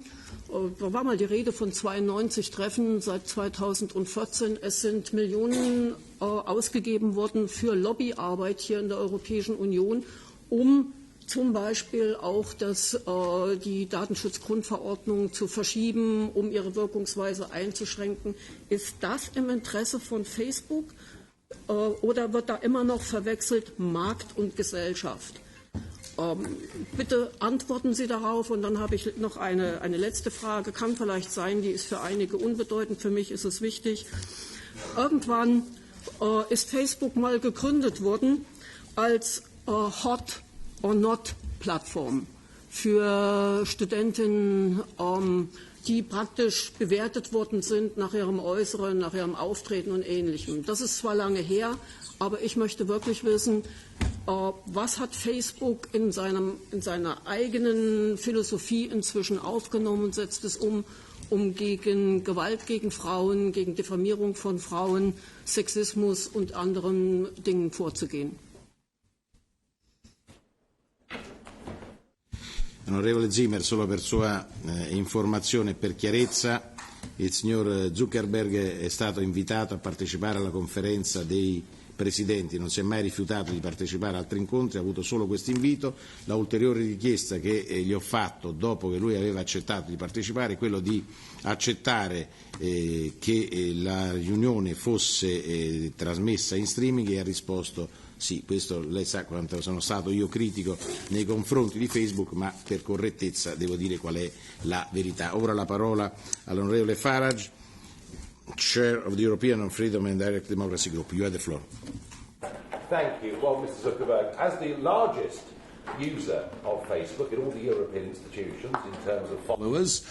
Da war mal die Rede von 92 Treffen seit 2014. Es sind Millionen ausgegeben worden für Lobbyarbeit hier in der Europäischen Union, um zum Beispiel auch die Datenschutzgrundverordnung zu verschieben, um ihre Wirkungsweise einzuschränken. Ist das im Interesse von Facebook oder wird da immer noch verwechselt Markt und Gesellschaft? Bitte antworten Sie darauf. Und dann habe ich noch eine letzte Frage. Kann vielleicht sein, die ist für einige unbedeutend, für mich ist es wichtig. Irgendwann ist Facebook mal gegründet worden als Hot or Not Plattform für Studentinnen, die praktisch bewertet worden sind nach ihrem Äußeren, nach ihrem Auftreten und Ähnlichem. Das ist zwar lange her, aber ich möchte wirklich wissen, was hat Facebook in seiner eigenen Philosophie inzwischen aufgenommen und setzt es um gegen Gewalt gegen Frauen, gegen Diffamierung von Frauen, Sexismus und anderen Dingen vorzugehen? Onorevole Zimmer, solo per sua informazione e per chiarezza, il signor Zuckerberg è stato invitato a partecipare alla conferenza dei presidenti, non si è mai rifiutato di partecipare a altri incontri, ha avuto solo questo invito. La ulteriore richiesta che gli ho fatto dopo che lui aveva accettato di partecipare è quello di accettare che la riunione fosse trasmessa in streaming e ha risposto sì. Questo lei sa quanto sono stato io critico nei confronti di Facebook, ma per correttezza devo dire qual è la verità. Ora la parola all'onorevole Farage, Chair of the European Freedom and Direct Democracy Group. You have the floor. Thank you. Well, Mr. Zuckerberg, as the largest user of Facebook in all the European institutions in terms of followers.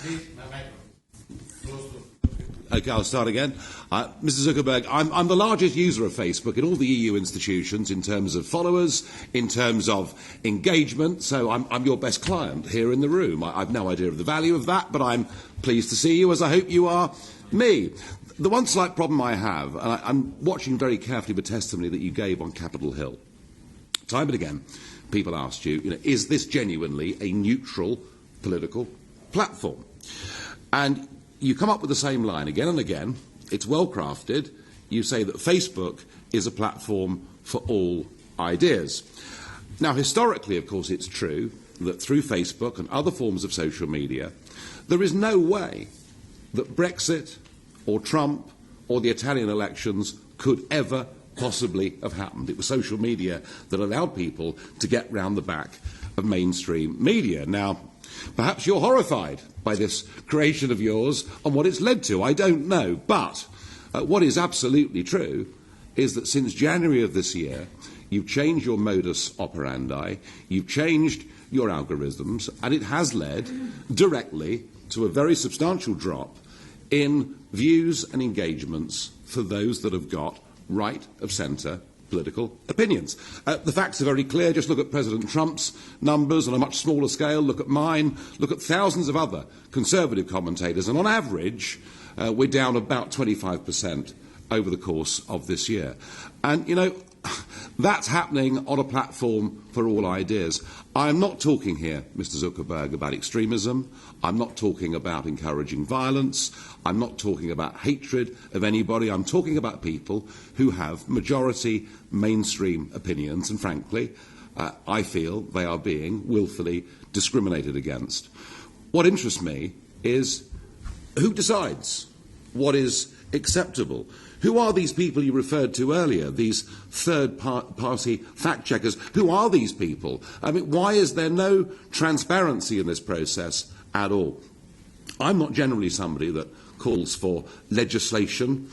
Okay, I'll start again. Mr. Zuckerberg, I'm the largest user of Facebook in all the EU institutions in terms of followers, in terms of engagement, so I'm your best client here in the room. I've no idea of the value of that, but I'm pleased to see you, as I hope you are me. The one slight problem I have, and I'm watching very carefully the testimony that you gave on Capitol Hill. Time and again, people asked you, is this genuinely a neutral political platform? And you come up with the same line again and again. It's well crafted. You say that Facebook is a platform for all ideas. Now, historically, of course, it's true that through Facebook and other forms of social media, there is no way that Brexit or Trump or the Italian elections could ever possibly have happened. It was social media that allowed people to get round the back of mainstream media. Now, Perhaps you're horrified by this creation of yours and what it's led to. I don't know. But what is absolutely true is that since January of this year, you've changed your modus operandi, you've changed your algorithms, and it has led directly to a very substantial drop in views and engagements for those that have got right of centre political opinions. The facts are very clear. Just look at President Trump's numbers on a much smaller scale. Look at mine. Look at thousands of other conservative commentators. And on average, we're down about 25% over the course of this year. And, you know, that's happening on a platform for all ideas. I'm not talking here, Mr. Zuckerberg, about extremism. I'm not talking about encouraging violence. I'm not talking about hatred of anybody. I'm talking about people who have majority mainstream opinions, and frankly, I feel they are being willfully discriminated against. What interests me is who decides what is acceptable. Who are these people you referred to earlier, these third-party fact-checkers? Who are these people? I mean, why is there no transparency in this process at all? I'm not generally somebody that calls for legislation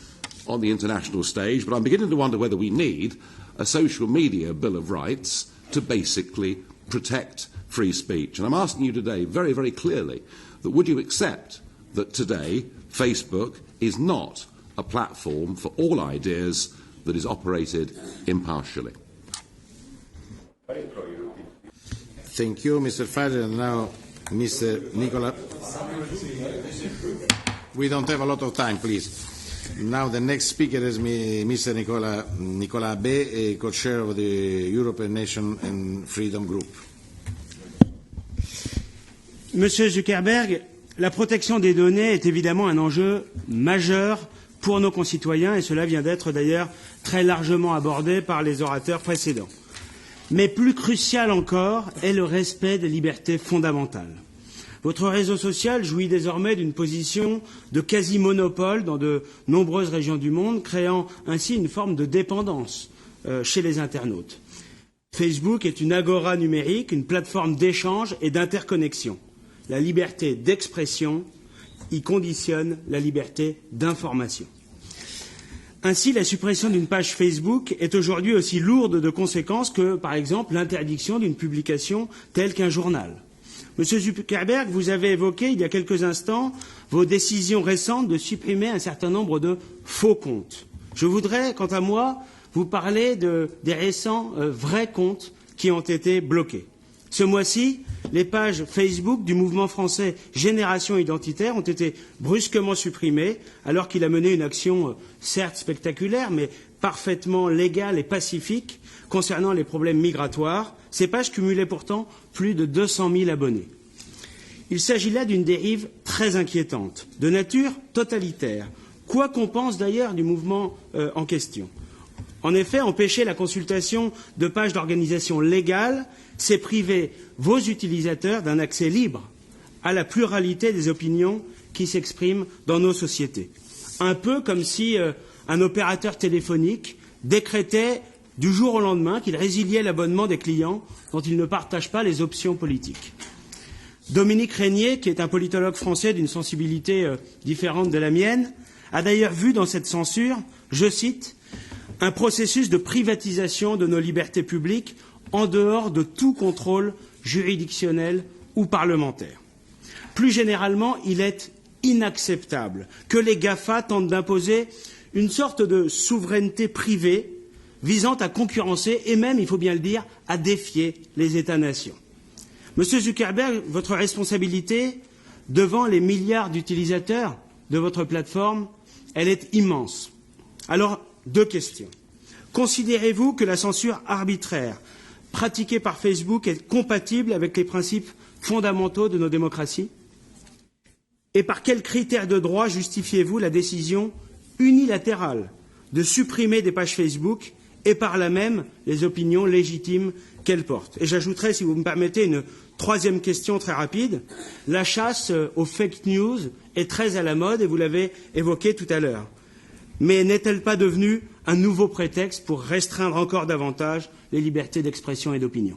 on the international stage, but I'm beginning to wonder whether we need a social media Bill of Rights to basically protect free speech. And I'm asking you today very, very clearly that would you accept that today Facebook is not a platform for all ideas that is operated impartially? Thank you, Mr. Fader. And now, Mr. Nicola. We don't have a lot of time, please. Now the next speaker is Mr. Nicola Abe, co-chair of the European Nation and Freedom Group. Monsieur Zuckerberg, la protection des données est évidemment un enjeu majeur pour nos concitoyens, et cela vient d'être d'ailleurs très largement abordé par les orateurs précédents. Mais plus crucial encore est le respect des libertés fondamentales. Votre réseau social jouit désormais d'une position de quasi-monopole dans de nombreuses régions du monde, créant ainsi une forme de dépendance chez les internautes. Facebook est une agora numérique, une plateforme d'échange et d'interconnexion. La liberté d'expression y conditionne la liberté d'information. Ainsi, la suppression d'une page Facebook est aujourd'hui aussi lourde de conséquences que, par exemple, l'interdiction d'une publication telle qu'un journal. Monsieur Zuckerberg, vous avez évoqué il y a quelques instants vos décisions récentes de supprimer un certain nombre de faux comptes. Je voudrais, quant à moi, vous parler des récents vrais comptes qui ont été bloqués. Ce mois-ci, les pages Facebook du mouvement français Génération Identitaire ont été brusquement supprimées, alors qu'il a mené une action certes spectaculaire, mais parfaitement légale et pacifique concernant les problèmes migratoires. Ces pages cumulaient pourtant plus de 200 000 abonnés. Il s'agit là d'une dérive très inquiétante, de nature totalitaire, quoi qu'on pense d'ailleurs du mouvement en question. En effet, empêcher la consultation de pages d'organisations légales, c'est priver vos utilisateurs d'un accès libre à la pluralité des opinions qui s'expriment dans nos sociétés. Un peu comme si un opérateur téléphonique décrétait du jour au lendemain qu'il résiliait l'abonnement des clients dont il ne partage pas les options politiques. Dominique Régnier, qui est un politologue français d'une sensibilité différente de la mienne, a d'ailleurs vu dans cette censure, je cite, un processus de privatisation de nos libertés publiques en dehors de tout contrôle juridictionnel ou parlementaire. Plus généralement, il est inacceptable que les GAFA tentent d'imposer une sorte de souveraineté privée visant à concurrencer et même, il faut bien le dire, à défier les États-nations. Monsieur Zuckerberg, votre responsabilité devant les milliards d'utilisateurs de votre plateforme, elle est immense. Alors, deux questions. Considérez-vous que la censure arbitraire pratiquée par Facebook est compatible avec les principes fondamentaux de nos démocraties? Et par quels critères de droit justifiez-vous la décision unilatérale de supprimer des pages Facebook et par là même les opinions légitimes qu'elles portent? Et j'ajouterai, si vous me permettez, une troisième question très rapide. La chasse aux fake news est très à la mode et vous l'avez évoqué tout à l'heure. Mais n'est-elle pas devenue un nouveau prétexte pour restreindre encore davantage les libertés d'expression et d'opinion?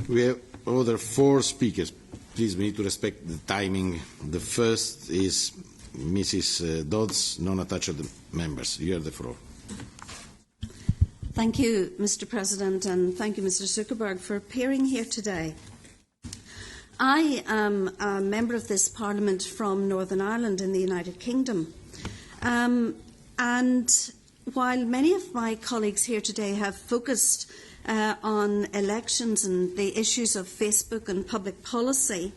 We other 4 speakers. Please, we need to respect the timing. The first is Mrs. Dodds, non-attached members. You have the floor. Thank you, Mr. President, and thank you, Mr. Zuckerberg, for appearing here today. I am a member of this Parliament from Northern Ireland in the United Kingdom. And while many of my colleagues here today have focused on elections and the issues of Facebook and public policy,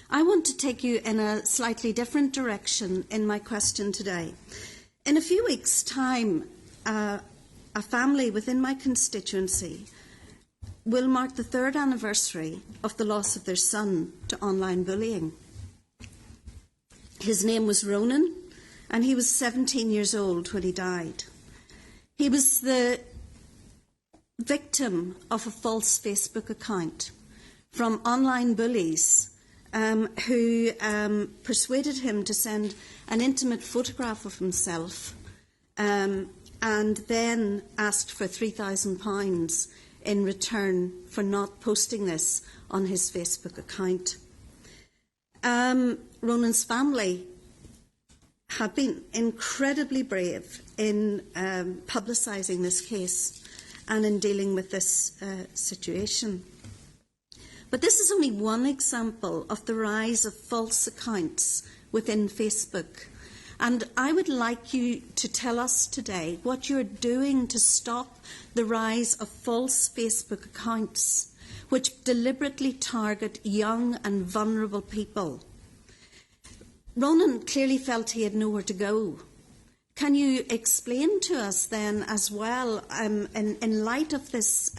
I want to take you in a slightly different direction in my question today. In a few weeks' time, a family within my constituency will mark the 3rd anniversary of the loss of their son to online bullying. His name was Ronan, and he was 17 years old when he died. He was the victim of a false Facebook account from online bullies who persuaded him to send an intimate photograph of himself and then asked for £3,000 in return for not posting this on his Facebook account. Ronan's family have been incredibly brave in publicising this case and in dealing with this situation. But this is only one example of the rise of false accounts within Facebook. And I would like you to tell us today what you're doing to stop the rise of false Facebook accounts, which deliberately target young and vulnerable people. Ronan clearly felt he had nowhere to go. Can you explain to us then as well, in light of this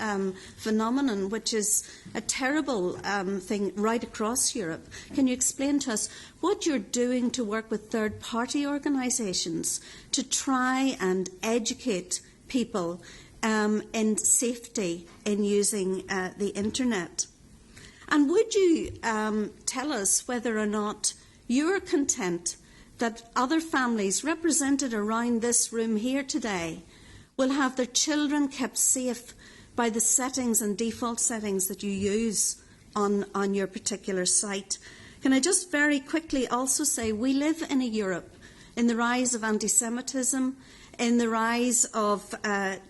phenomenon, which is a terrible thing right across Europe, can you explain to us what you're doing to work with third-party organisations to try and educate people in safety in using the internet? And would you tell us whether or not you're content that other families represented around this room here today will have their children kept safe by the settings and default settings that you use on your particular site? Can I just very quickly also say we live in a Europe in the rise of anti-Semitism, in the rise of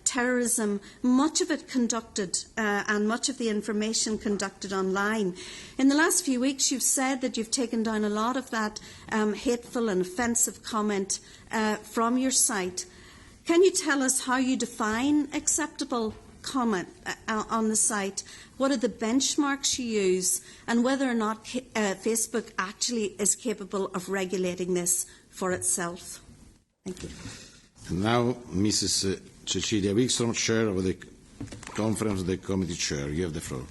terrorism, much of it conducted and much of the information conducted online. In the last few weeks, you've said that you've taken down a lot of that hateful and offensive comment from your site. Can you tell us how you define acceptable comment on the site? What are the benchmarks you use, and whether or not Facebook actually is capable of regulating this for itself? Thank you. And now, Mrs. Cecilia Wikström, Chair of the Conference of the Committee Chair. You have the floor.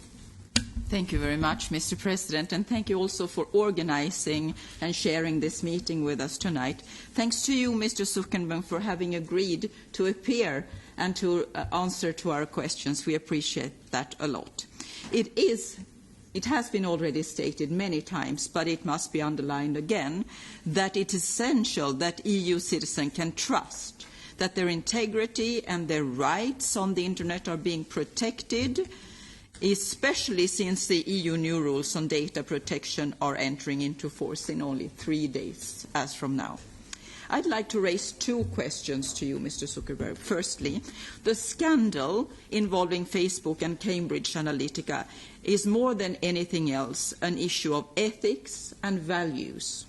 Thank you very much, Mr. President, and thank you also for organising and sharing this meeting with us tonight. Thanks to you, Mr. Zuckerberg, for having agreed to appear and to answer to our questions. We appreciate that a lot. It has been already stated many times, but it must be underlined again, that it is essential that EU citizens can trust that their integrity and their rights on the internet are being protected, especially since the EU new rules on data protection are entering into force in only 3 days as from now. I'd like to raise 2 questions to you, Mr. Zuckerberg. Firstly, the scandal involving Facebook and Cambridge Analytica is more than anything else an issue of ethics and values.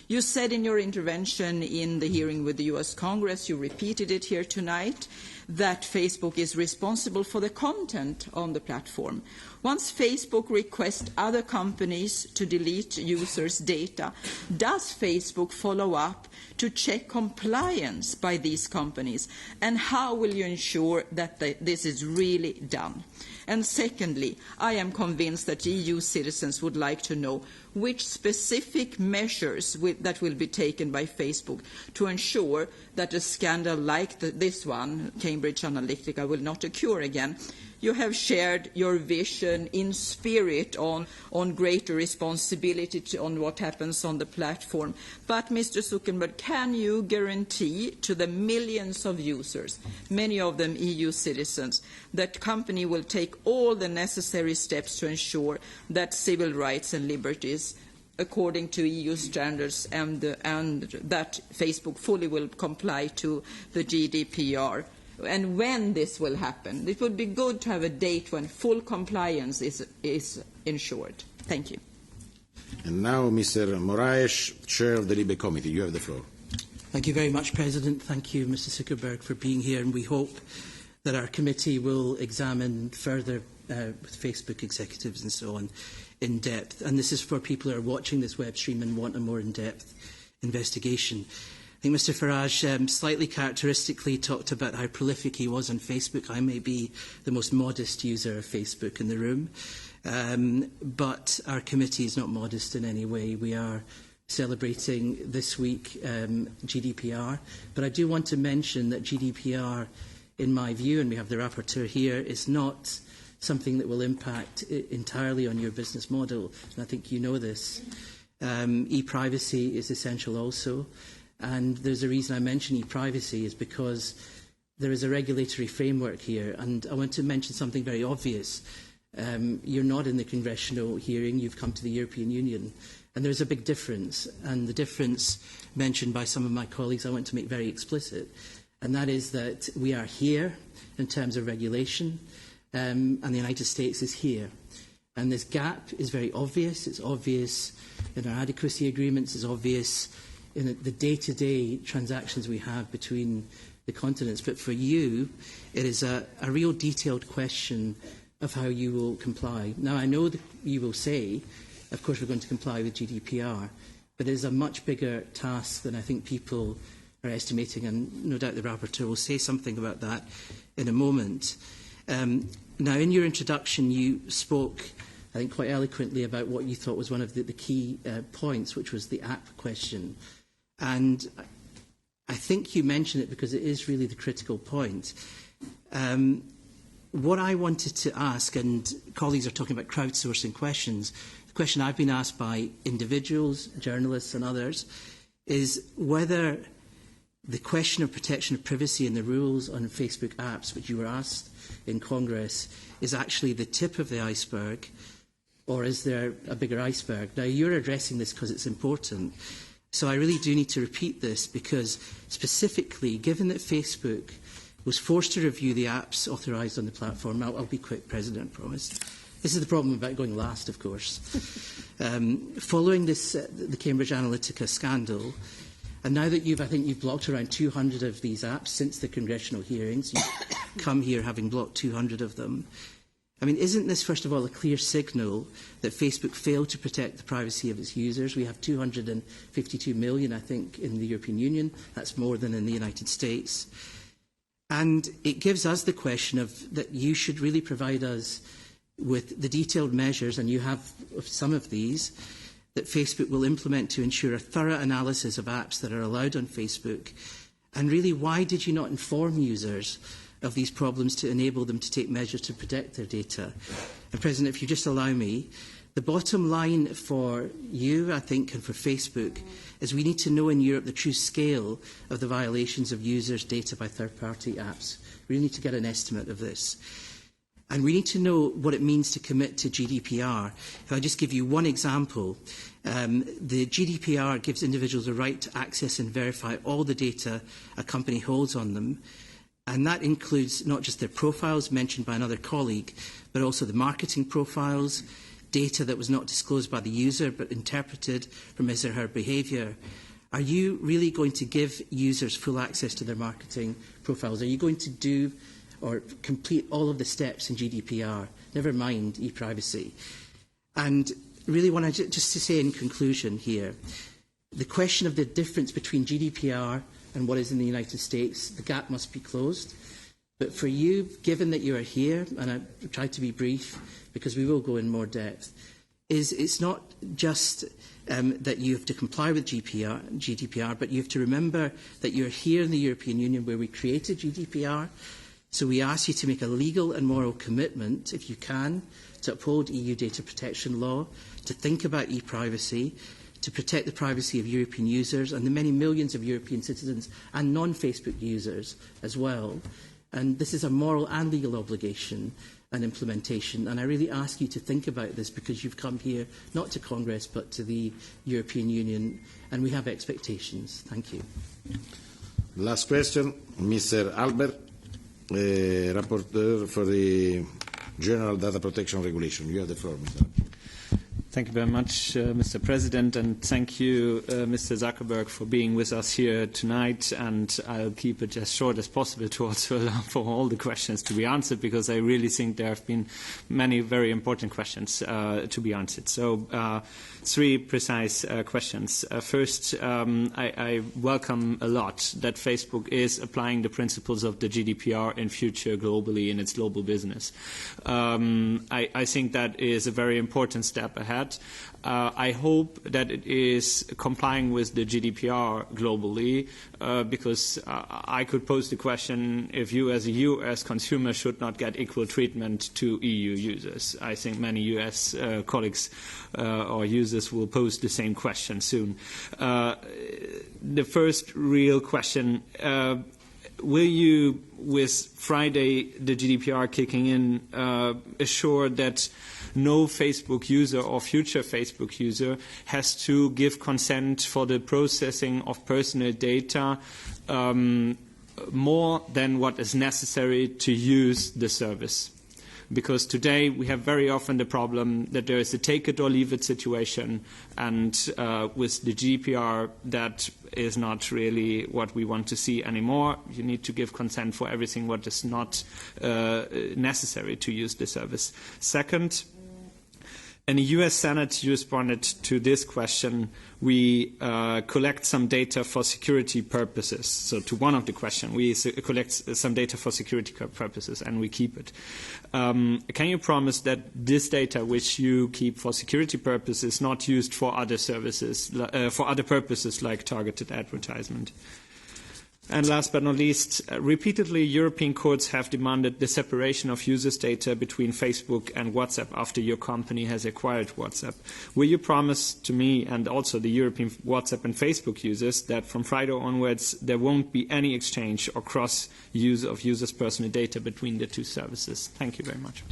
You said in your intervention in the hearing with the US Congress, you repeated it here tonight, that Facebook is responsible for the content on the platform. Once Facebook requests other companies to delete users' data, does Facebook follow up to check compliance by these companies? And how will you ensure that this is really done? And secondly, I am convinced that EU citizens would like to know which specific measures that will be taken by Facebook to ensure that a scandal like this one, Cambridge Analytica, will not occur again. You have shared your vision in spirit on greater responsibility on what happens on the platform. But, Mr. Zuckerberg, can you guarantee to the millions of users, many of them EU citizens, that company will take all the necessary steps to ensure that civil rights and liberties according to EU standards and that Facebook fully will comply to the GDPR? And when this will happen? It would be good to have a date when full compliance is ensured. Thank you. And now, Mr. Moraes, Chair of the Libe Committee, you have the floor. Thank you very much, President. Thank you, Mr. Zuckerberg, for being here, and we hope that our committee will examine further with Facebook executives and so on in depth. And this is for people who are watching this web stream and want a more in-depth investigation. I think Mr Farage slightly characteristically talked about how prolific he was on Facebook. I may be the most modest user of Facebook in the room, but our committee is not modest in any way. We are celebrating this week GDPR, but I do want to mention that GDPR, in my view, and we have the rapporteur here, is not something that will impact entirely on your business model, and I think you know this. E-privacy is essential also. And there's a reason I mention e-privacy is because there is a regulatory framework here. And I want to mention something very obvious. You're not in the congressional hearing, you've come to the European Union. And there's a big difference. And the difference mentioned by some of my colleagues I want to make very explicit. And that is that we are here in terms of regulation, and the United States is here. And this gap is very obvious. It's obvious in our adequacy agreements. It's obvious in the day-to-day transactions we have between the continents. But for you, it is a real detailed question of how you will comply. Now, I know that you will say, of course, we're going to comply with GDPR, but it is a much bigger task than I think people are estimating, and no doubt the rapporteur will say something about that in a moment. Now, in your introduction, you spoke, I think, quite eloquently about what you thought was one of the key points, which was the app question. And I think you mentioned it because it is really the critical point. What I wanted to ask, and colleagues are talking about crowdsourcing questions, the question I've been asked by individuals, journalists and others, is whether the question of protection of privacy and the rules on Facebook apps, which you were asked in Congress, is actually the tip of the iceberg, or is there a bigger iceberg? Now, you're addressing this because it's important. So I really do need to repeat this because, specifically, given that Facebook was forced to review the apps authorised on the platform, I'll be quick, President, I promise. This is the problem about going last, of course. Following this, the Cambridge Analytica scandal, and now that I think you've blocked around 200 of these apps since the congressional hearings, you've come here having blocked 200 of them. I mean, isn't this, first of all, a clear signal that Facebook failed to protect the privacy of its users? We have 252 million, I think, in the European Union. That's more than in the United States. And it gives us the question of that you should really provide us with the detailed measures, and you have some of these, that Facebook will implement to ensure a thorough analysis of apps that are allowed on Facebook. And really, why did you not inform users of these problems to enable them to take measures to protect their data? And President, if you just allow me, the bottom line for you, I think, and for Facebook, is we need to know in Europe the true scale of the violations of users' data by third-party apps. We really need to get an estimate of this. And we need to know what it means to commit to GDPR. If I just give you one example, the GDPR gives individuals a right to access and verify all the data a company holds on them. And that includes not just their profiles mentioned by another colleague, but also the marketing profiles, data that was not disclosed by the user but interpreted from his or her behaviour. Are you really going to give users full access to their marketing profiles? Are you going to do or complete all of the steps in GDPR, never mind e-privacy? And really want to just to say in conclusion here, the question of the difference between GDPR and what is in the United States, the gap must be closed. But for you, given that you are here, and I try to be brief because we will go in more depth, it's not just that you have to comply with GDPR, but you have to remember that you're here in the European Union where we created GDPR. So we ask you to make a legal and moral commitment, if you can, to uphold EU data protection law, to think about e-privacy, to protect the privacy of European users and the many millions of European citizens and non-Facebook users as well. And this is a moral and legal obligation and implementation. And I really ask you to think about this because you've come here not to Congress but to the European Union, and we have expectations. Thank you. Last question, Mr. Albert, Rapporteur for the General Data Protection Regulation. You have the floor, Mr. Albert. Thank you very much, Mr. President, and thank you, Mr. Zuckerberg, for being with us here tonight. And I'll keep it as short as possible to also allow for all the questions to be answered, because I really think there have been many very important questions to be answered. So, three precise questions. First, I welcome a lot that Facebook is applying the principles of the GDPR in future globally in its global business. I think that is a very important step ahead. I hope that it is complying with the GDPR globally, because I could pose the question if you as a US consumer should not get equal treatment to EU users. I think many US colleagues or users will pose the same question soon. The first real question, will you, with Friday, the GDPR kicking in, assure that no Facebook user or future Facebook user has to give consent for the processing of personal data more than what is necessary to use the service? Because today we have very often the problem that there is a take it or leave it situation, and with the GDPR that is not really what we want to see anymore. You need to give consent for everything what is not necessary to use the service. Second, in the US Senate, you responded to this question. We collect some data for security purposes. So to one of the questions, we collect some data for security purposes and we keep it. Can you promise that this data which you keep for security purposes is not used for other services, for other purposes like targeted advertisement? And last but not least, repeatedly European courts have demanded the separation of users' data between Facebook and WhatsApp after your company has acquired WhatsApp. Will you promise to me and also the European WhatsApp and Facebook users that from Friday onwards there won't be any exchange or cross-use of users' personal data between the two services? Thank you very much.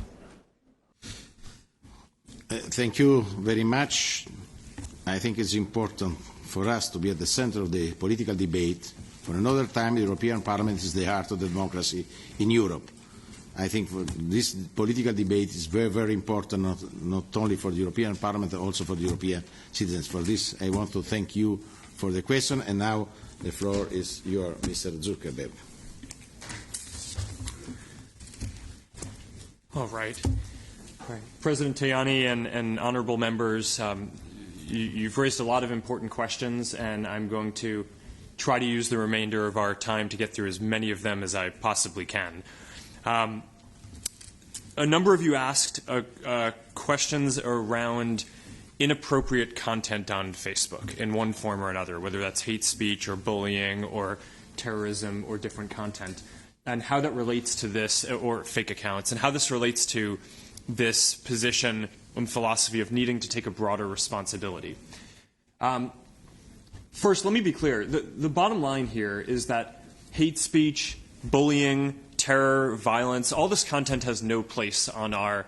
Thank you very much. I think it's important for us to be at the center of the political debate. For another time, the European Parliament is the heart of the democracy in Europe. I think this political debate is very, very important, not only for the European Parliament, but also for the European citizens. For this, I want to thank you for the question, and now the floor is yours, Mr. Zuckerberg. All right. President Tajani and honorable members, you've raised a lot of important questions, and I'm going to try to use the remainder of our time to get through as many of them as I possibly can. A number of you asked questions around inappropriate content on Facebook in one form or another, whether that's hate speech or bullying or terrorism or different content, and how that relates to this, or fake accounts, and how this relates to this position and philosophy of needing to take a broader responsibility. First, let me be clear. The bottom line here is that hate speech, bullying, terror, violence, all this content has no place on our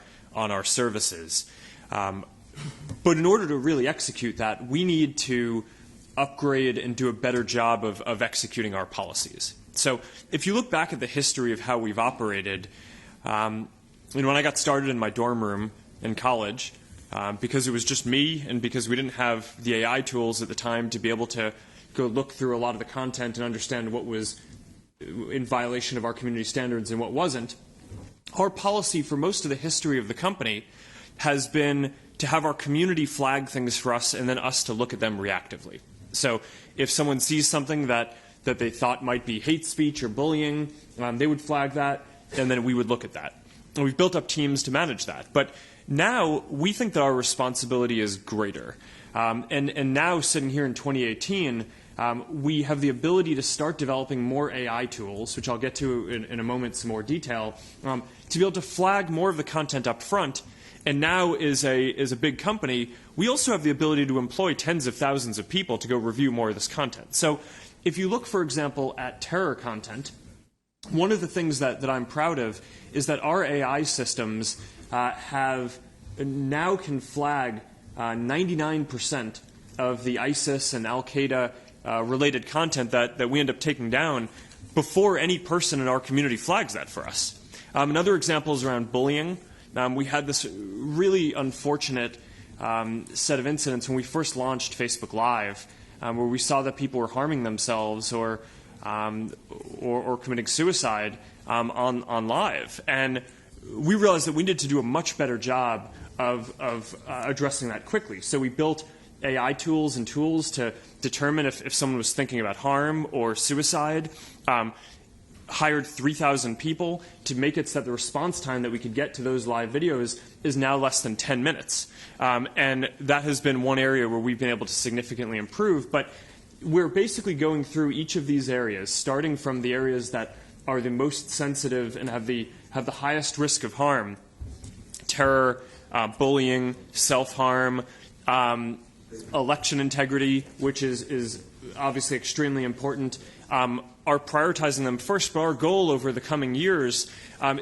services. But in order to really execute that, we need to upgrade and do a better job of executing our policies. So if you look back at the history of how we've operated, when I got started in my dorm room in college, because it was just me and because we didn't have the AI tools at the time to be able to go look through a lot of the content and understand what was in violation of our community standards and what wasn't, our policy for most of the history of the company has been to have our community flag things for us and then us to look at them reactively. So if someone sees something that they thought might be hate speech or bullying, they would flag that, and then we would look at that. And we've built up teams to manage that. But now we think that our responsibility is greater. And now, sitting here in 2018, we have the ability to start developing more AI tools, which I'll get to in a moment, some more detail, to be able to flag more of the content up front. And now, as a big company, we also have the ability to employ tens of thousands of people to go review more of this content. So if you look, for example, at terror content, one of the things that I'm proud of is that our AI systems now can flag 99% of the ISIS and Al-Qaeda related content that we end up taking down before any person in our community flags that for us. Another example is around bullying. We had this really unfortunate set of incidents when we first launched Facebook Live, where we saw that people were harming themselves or committing suicide on live. And we realized that we needed to do a much better job of addressing that quickly. So we built AI tools and tools to determine if someone was thinking about harm or suicide, hired 3,000 people to make it so that the response time that we could get to those live videos is now less than 10 minutes. And that has been one area where we've been able to significantly improve. But we're basically going through each of these areas, starting from the areas that are the most sensitive and have the highest risk of harm: terror, bullying, self-harm, election integrity, which is obviously extremely important. Are prioritizing them first, but our goal over the coming years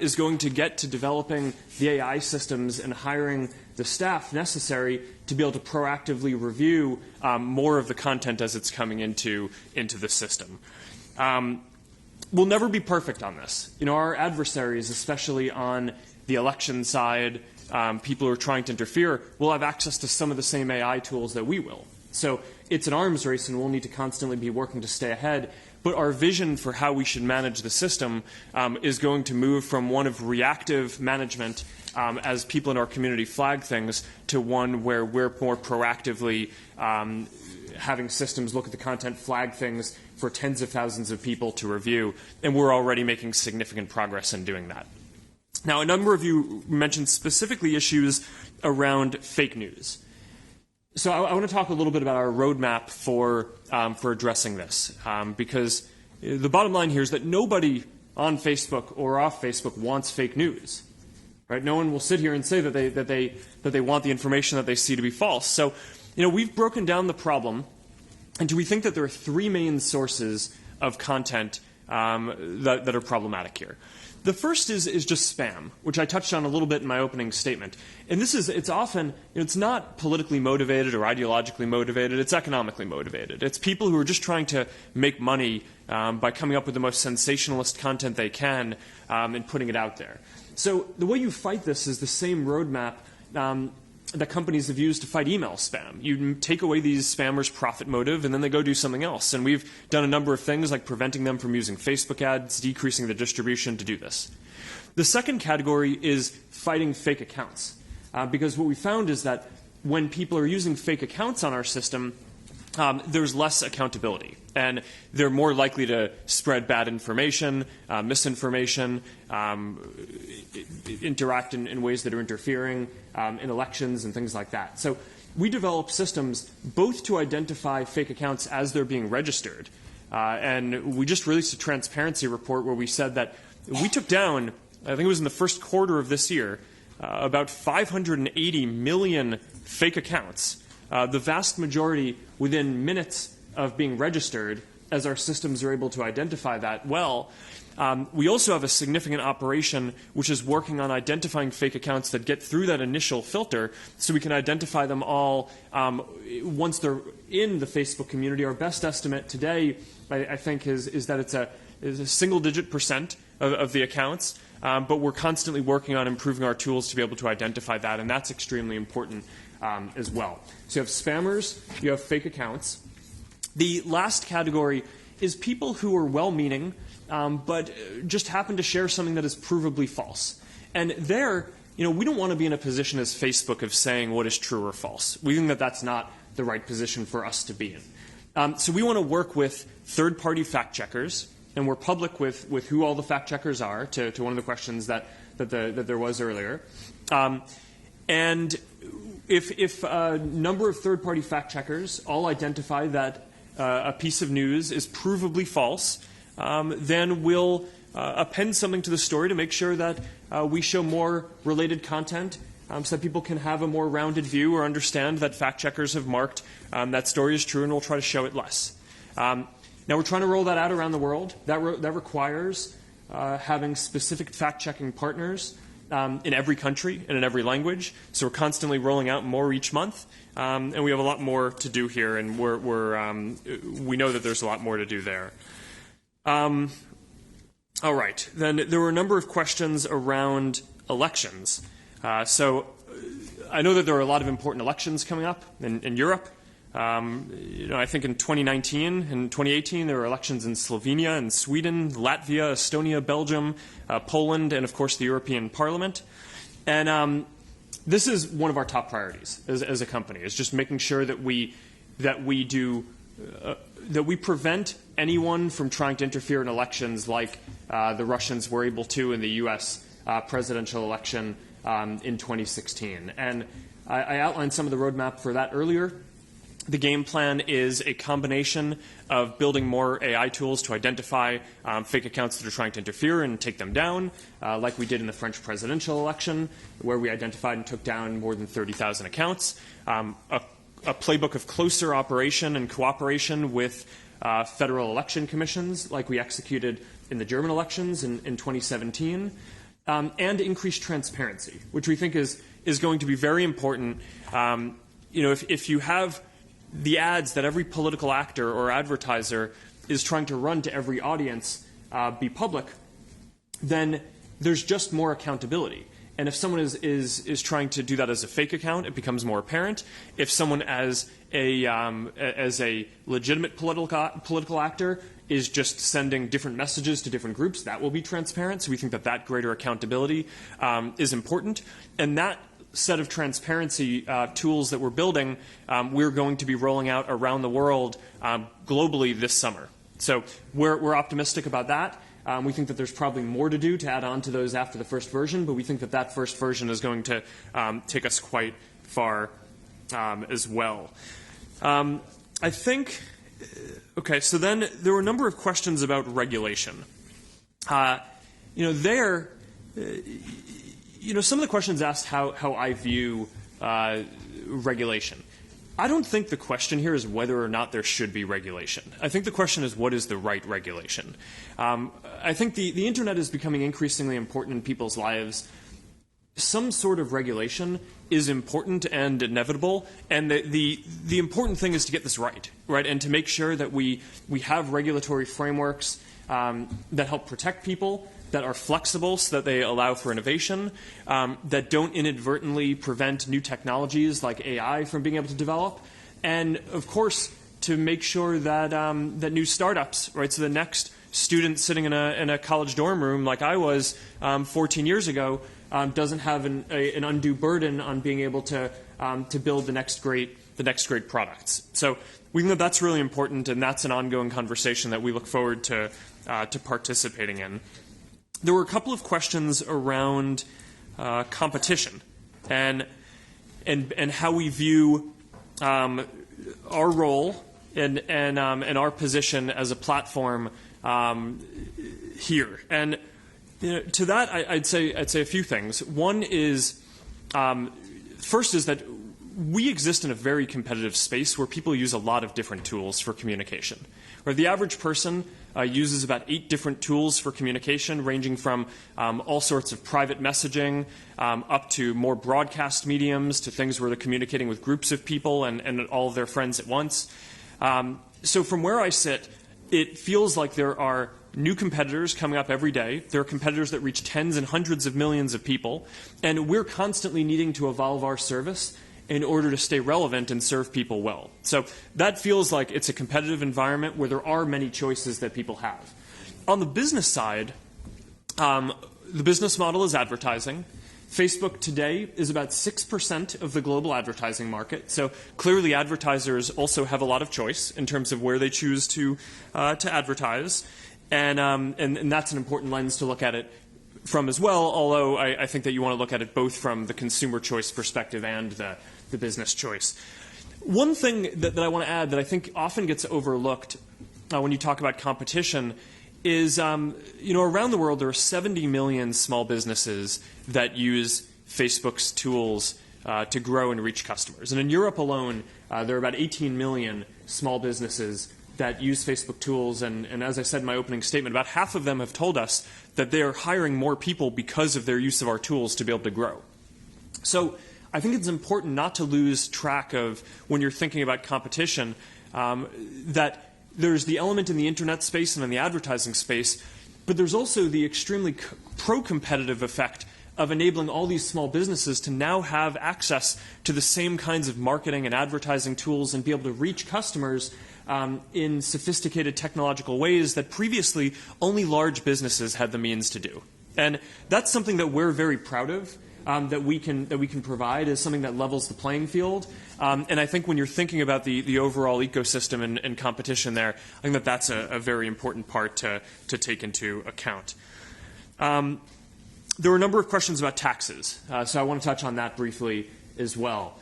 is going to get to developing the AI systems and hiring the staff necessary to be able to proactively review more of the content as it's coming into the system. We'll never be perfect on this. Our adversaries, especially on the election side, people who are trying to interfere, will have access to some of the same AI tools that we will. So it's an arms race, and we'll need to constantly be working to stay ahead. But our vision for how we should manage the system is going to move from one of reactive management as people in our community flag things to one where we're more proactively having systems look at the content, flag things for tens of thousands of people to review. And we're already making significant progress in doing that. Now, a number of you mentioned specifically issues around fake news. So I want to talk a little bit about our roadmap for addressing this, because the bottom line here is that nobody on Facebook or off Facebook wants fake news, right? No one will sit here and say that they want the information that they see to be false. So, we've broken down the problem, and we think that there are three main sources of content that are problematic here. The first is just spam, which I touched on a little bit in my opening statement. And it's often, it's not politically motivated or ideologically motivated, it's economically motivated. It's people who are just trying to make money by coming up with the most sensationalist content they can and putting it out there. So the way you fight this is the same roadmap that companies have used to fight email spam. You take away these spammers' profit motive, and then they go do something else. And we've done a number of things like preventing them from using Facebook ads, decreasing the distribution to do this. The second category is fighting fake accounts. Because what we found is that when people are using fake accounts on our system, there's less accountability. And they're more likely to spread bad information, misinformation, interact in ways that are interfering in elections and things like that. So we develop systems both to identify fake accounts as they're being registered. And we just released a transparency report where we said that we took down, I think it was in the first quarter of this year, about 580 million fake accounts, the vast majority within minutes of being registered, as our systems are able to identify that well. We also have a significant operation which is working on identifying fake accounts that get through that initial filter so we can identify them all once they're in the Facebook community. Our best estimate today, I think, is that it's a single-digit % of the accounts, but we're constantly working on improving our tools to be able to identify that, and that's extremely important as well. So you have spammers, you have fake accounts. The last category is people who are well-meaning, but just happen to share something that is provably false. And there, we don't want to be in a position as Facebook of saying what is true or false. We think that that's not the right position for us to be in. So we want to work with third-party fact-checkers, and we're public with who all the fact-checkers are, to one of the questions that there was earlier. And if a number of third-party fact-checkers all identify that a piece of news is provably false, then we'll append something to the story to make sure that we show more related content so that people can have a more rounded view or understand that fact checkers have marked that story is true, and we'll try to show it less. Now we're trying to roll that out around the world. That requires having specific fact-checking partners in every country and in every language. So we're constantly rolling out more each month, and we have a lot more to do here, and we know that there's a lot more to do there. All right. Then there were a number of questions around elections. So I know that there are a lot of important elections coming up in Europe. I think in 2019 and 2018 there were elections in Slovenia and Sweden, Latvia, Estonia, Belgium, Poland, and of course the European Parliament. And this is one of our top priorities as a company, is just making sure that we prevent anyone from trying to interfere in elections like the Russians were able to in the U.S. Presidential election in 2016. And I outlined some of the roadmap for that earlier. The game plan is a combination of building more AI tools to identify fake accounts that are trying to interfere and take them down, like we did in the French presidential election, where we identified and took down more than 30,000 accounts. A playbook of closer operation and cooperation with federal election commissions, like we executed in the German elections in 2017, and increased transparency, which we think is going to be very important. If you have the ads that every political actor or advertiser is trying to run to every audience be public, then there's just more accountability. And if someone is trying to do that as a fake account, it becomes more apparent. If someone as a legitimate political actor is just sending different messages to different groups, that will be transparent. So we think that greater accountability is important. And that set of transparency tools that we're building, we're going to be rolling out around the world globally this summer. So we're optimistic about that. We think that there's probably more to do to add on to those after the first version, but we think that first version is going to take us quite far as well. I think, okay, so then there were a number of questions about regulation. Some of the questions asked how I view regulation. I don't think the question here is whether or not there should be regulation. I think the question is, what is the right regulation? I think the Internet is becoming increasingly important in people's lives. Some sort of regulation is important and inevitable, and the important thing is to get this right, and to make sure that we have regulatory frameworks that help protect people, that are flexible so that they allow for innovation, that don't inadvertently prevent new technologies like AI from being able to develop, and of course to make sure that that new startups, so the next student sitting in a college dorm room like I was 14 years ago doesn't have an undue burden on being able to build the next great products. So we think that that's really important, and that's an ongoing conversation that we look forward to participating in. There were a couple of questions around competition and how we view our role and our position as a platform here. And to that, I'd say a few things. One is, first is that we exist in a very competitive space where people use a lot of different tools for communication. Where the average person uses about 8 different tools for communication, ranging from all sorts of private messaging up to more broadcast mediums, to things where they're communicating with groups of people and all of their friends at once. So from where I sit, it feels like there are new competitors coming up every day. There are competitors that reach tens and hundreds of millions of people, and we're constantly needing to evolve our service in order to stay relevant and serve people well. So that feels like it's a competitive environment where there are many choices that people have. On the business side, the business model is advertising. Facebook today is about 6% of the global advertising market. So clearly advertisers also have a lot of choice in terms of where they choose to advertise. And that's an important lens to look at it from as well, although I think that you want to look at it both from the consumer choice perspective and the business choice. One thing that I want to add that I think often gets overlooked when you talk about competition is, around the world there are 70 million small businesses that use Facebook's tools to grow and reach customers. And in Europe alone, there are about 18 million small businesses that use Facebook tools. And as I said in my opening statement, about half of them have told us that they are hiring more people because of their use of our tools to be able to grow. So I think it's important not to lose track of, when you're thinking about competition, that there's the element in the internet space and in the advertising space, but there's also the extremely pro-competitive effect of enabling all these small businesses to now have access to the same kinds of marketing and advertising tools and be able to reach customers in sophisticated technological ways that previously only large businesses had the means to do. And that's something that we're very proud of, that we can provide, as something that levels the playing field. And I think when you're thinking about the overall ecosystem and competition there, I think that's a very important part to take into account. There were a number of questions about taxes, so I want to touch on that briefly as well.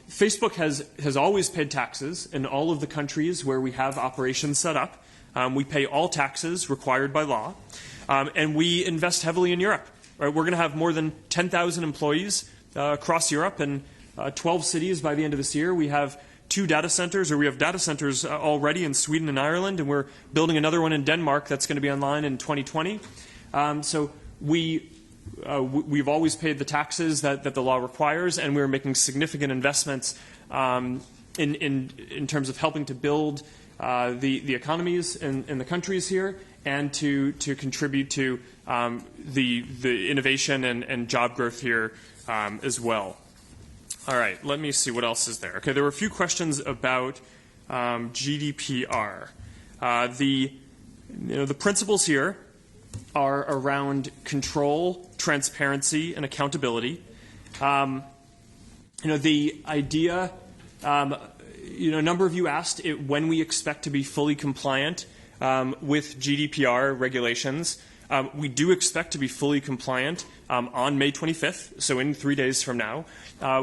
Facebook has always paid taxes in all of the countries where we have operations set up. We pay all taxes required by law, and we invest heavily in Europe. Right? We're going to have more than 10,000 employees across Europe and 12 cities by the end of this year. We have 2 data centers, or we have data centers already in Sweden and Ireland, and we're building another one in Denmark that's going to be online in 2020. So we've always paid the taxes that the law requires, and we're making significant investments in terms of helping to build the economies in the countries here, and to contribute to the innovation and job growth here as well. All right, let me see what else is there. Okay, there were a few questions about GDPR. The principles here are around control, transparency, and accountability. The idea, a number of you asked when we expect to be fully compliant with GDPR regulations. We do expect to be fully compliant on May 25th, so in 3 days from now.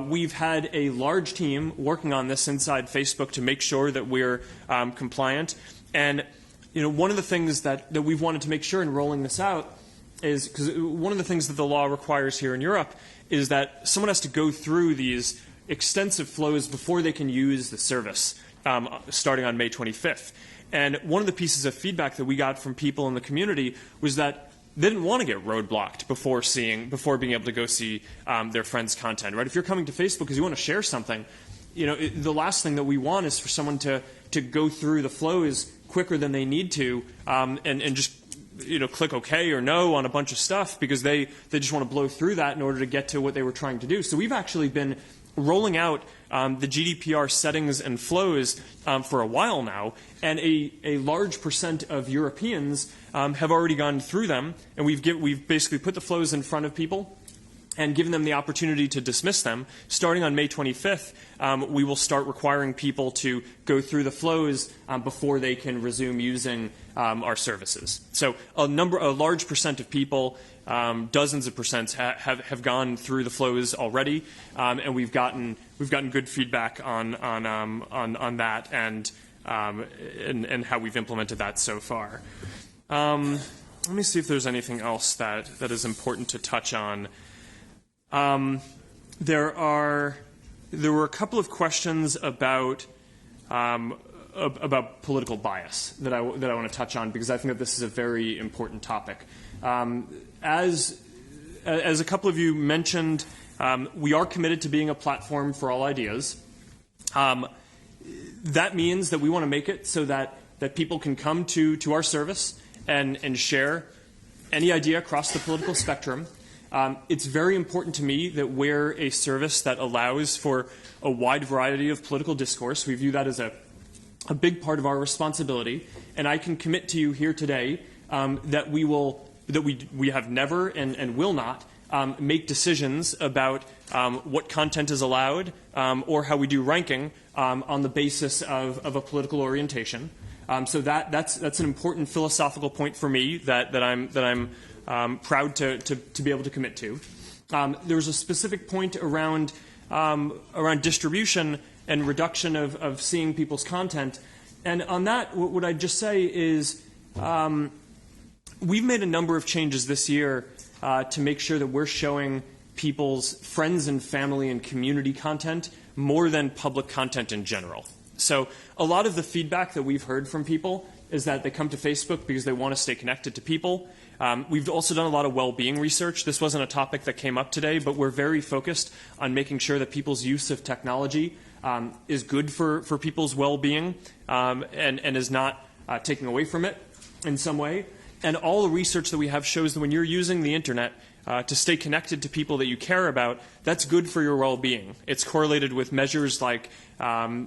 We've had a large team working on this inside Facebook to make sure that we're compliant. And one of the things that we've wanted to make sure in rolling this out is, because one of the things that the law requires here in Europe is that someone has to go through these extensive flows before they can use the service, starting on May 25th. And one of the pieces of feedback that we got from people in the community was that they didn't want to get roadblocked before being able to go see their friends' content. Right? If you're coming to Facebook because you want to share something, the last thing that we want is for someone to go through the flows quicker than they need to, and just click OK or no on a bunch of stuff because they just want to blow through that in order to get to what they were trying to do. So we've actually been rolling out the GDPR settings and flows for a while now, and a large % of Europeans have already gone through them, and we've basically put the flows in front of people and given them the opportunity to dismiss them. Starting on May 25th, we will start requiring people to go through the flows before they can resume using our services. So a large % of people, dozens of percents, have gone through the flows already, and we've gotten good feedback on that and how we've implemented that so far. Let me see if there's anything else that is important to touch on. There were a couple of questions about political bias that I want to touch on, because I think that this is a very important topic. As a couple of you mentioned, we are committed to being a platform for all ideas. That means that we want to make it so that people can come to our service and share any idea across the political spectrum. It's very important to me that we're a service that allows for a wide variety of political discourse. We view that as a big part of our responsibility, and I can commit to you here today that we have never and will not make decisions about what content is allowed or how we do ranking on the basis of a political orientation. So that's an important philosophical point for me that I'm proud to be able to commit to. There was a specific point around distribution and reduction of seeing people's content. And on that, what I'd just say is we've made a number of changes this year to make sure that we're showing people's friends and family and community content more than public content in general. So a lot of the feedback that we've heard from people is that they come to Facebook because they want to stay connected to people. We've also done a lot of well-being research. This wasn't a topic that came up today, but we're very focused on making sure that people's use of technology is good for people's well-being and is not taking away from it in some way. And all the research that we have shows that when you're using the internet to stay connected to people that you care about, that's good for your well-being. It's correlated with measures like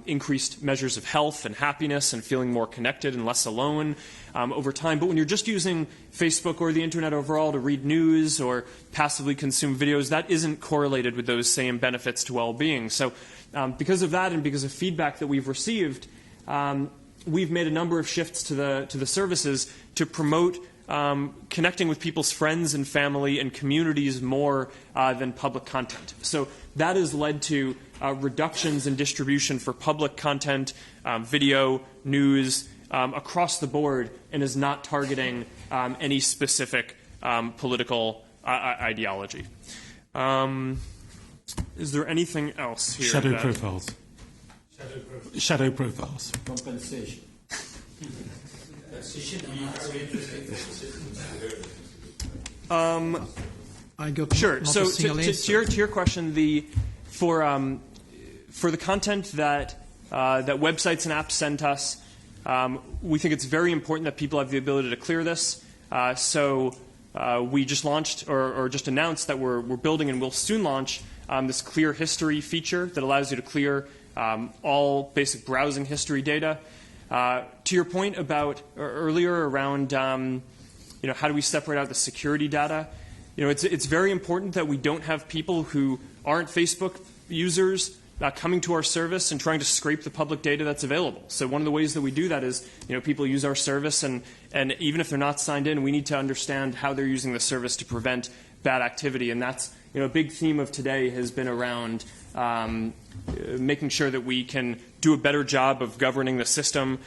increased measures of health and happiness and feeling more connected and less alone over time. But when you're just using Facebook or the internet overall to read news or passively consume videos, that isn't correlated with those same benefits to well-being. So because of that and because of feedback that we've received, we've made a number of shifts to the services to promote connecting with people's friends and family and communities more than public content. So that has led to reductions in distribution for public content, video, news, across the board, and is not targeting any specific political ideology. Is there anything else here? Shadow profiles. Shadow profiles. Compensation. I got sure. Not So a single answer. to your question, for the content that websites and apps send us, we think it's very important that people have the ability to clear this. So we just launched or just announced that we're building and will soon launch this clear history feature that allows you to clear all basic browsing history data. To your point about earlier around how do we separate out the security data? It's very important that we don't have people who aren't Facebook users coming to our service and trying to scrape the public data that's available. So one of the ways that we do that is people use our service and even if they're not signed in, we need to understand how they're using the service to prevent bad activity. And that's a big theme of today has been around making sure that we can do a better job of governing the system,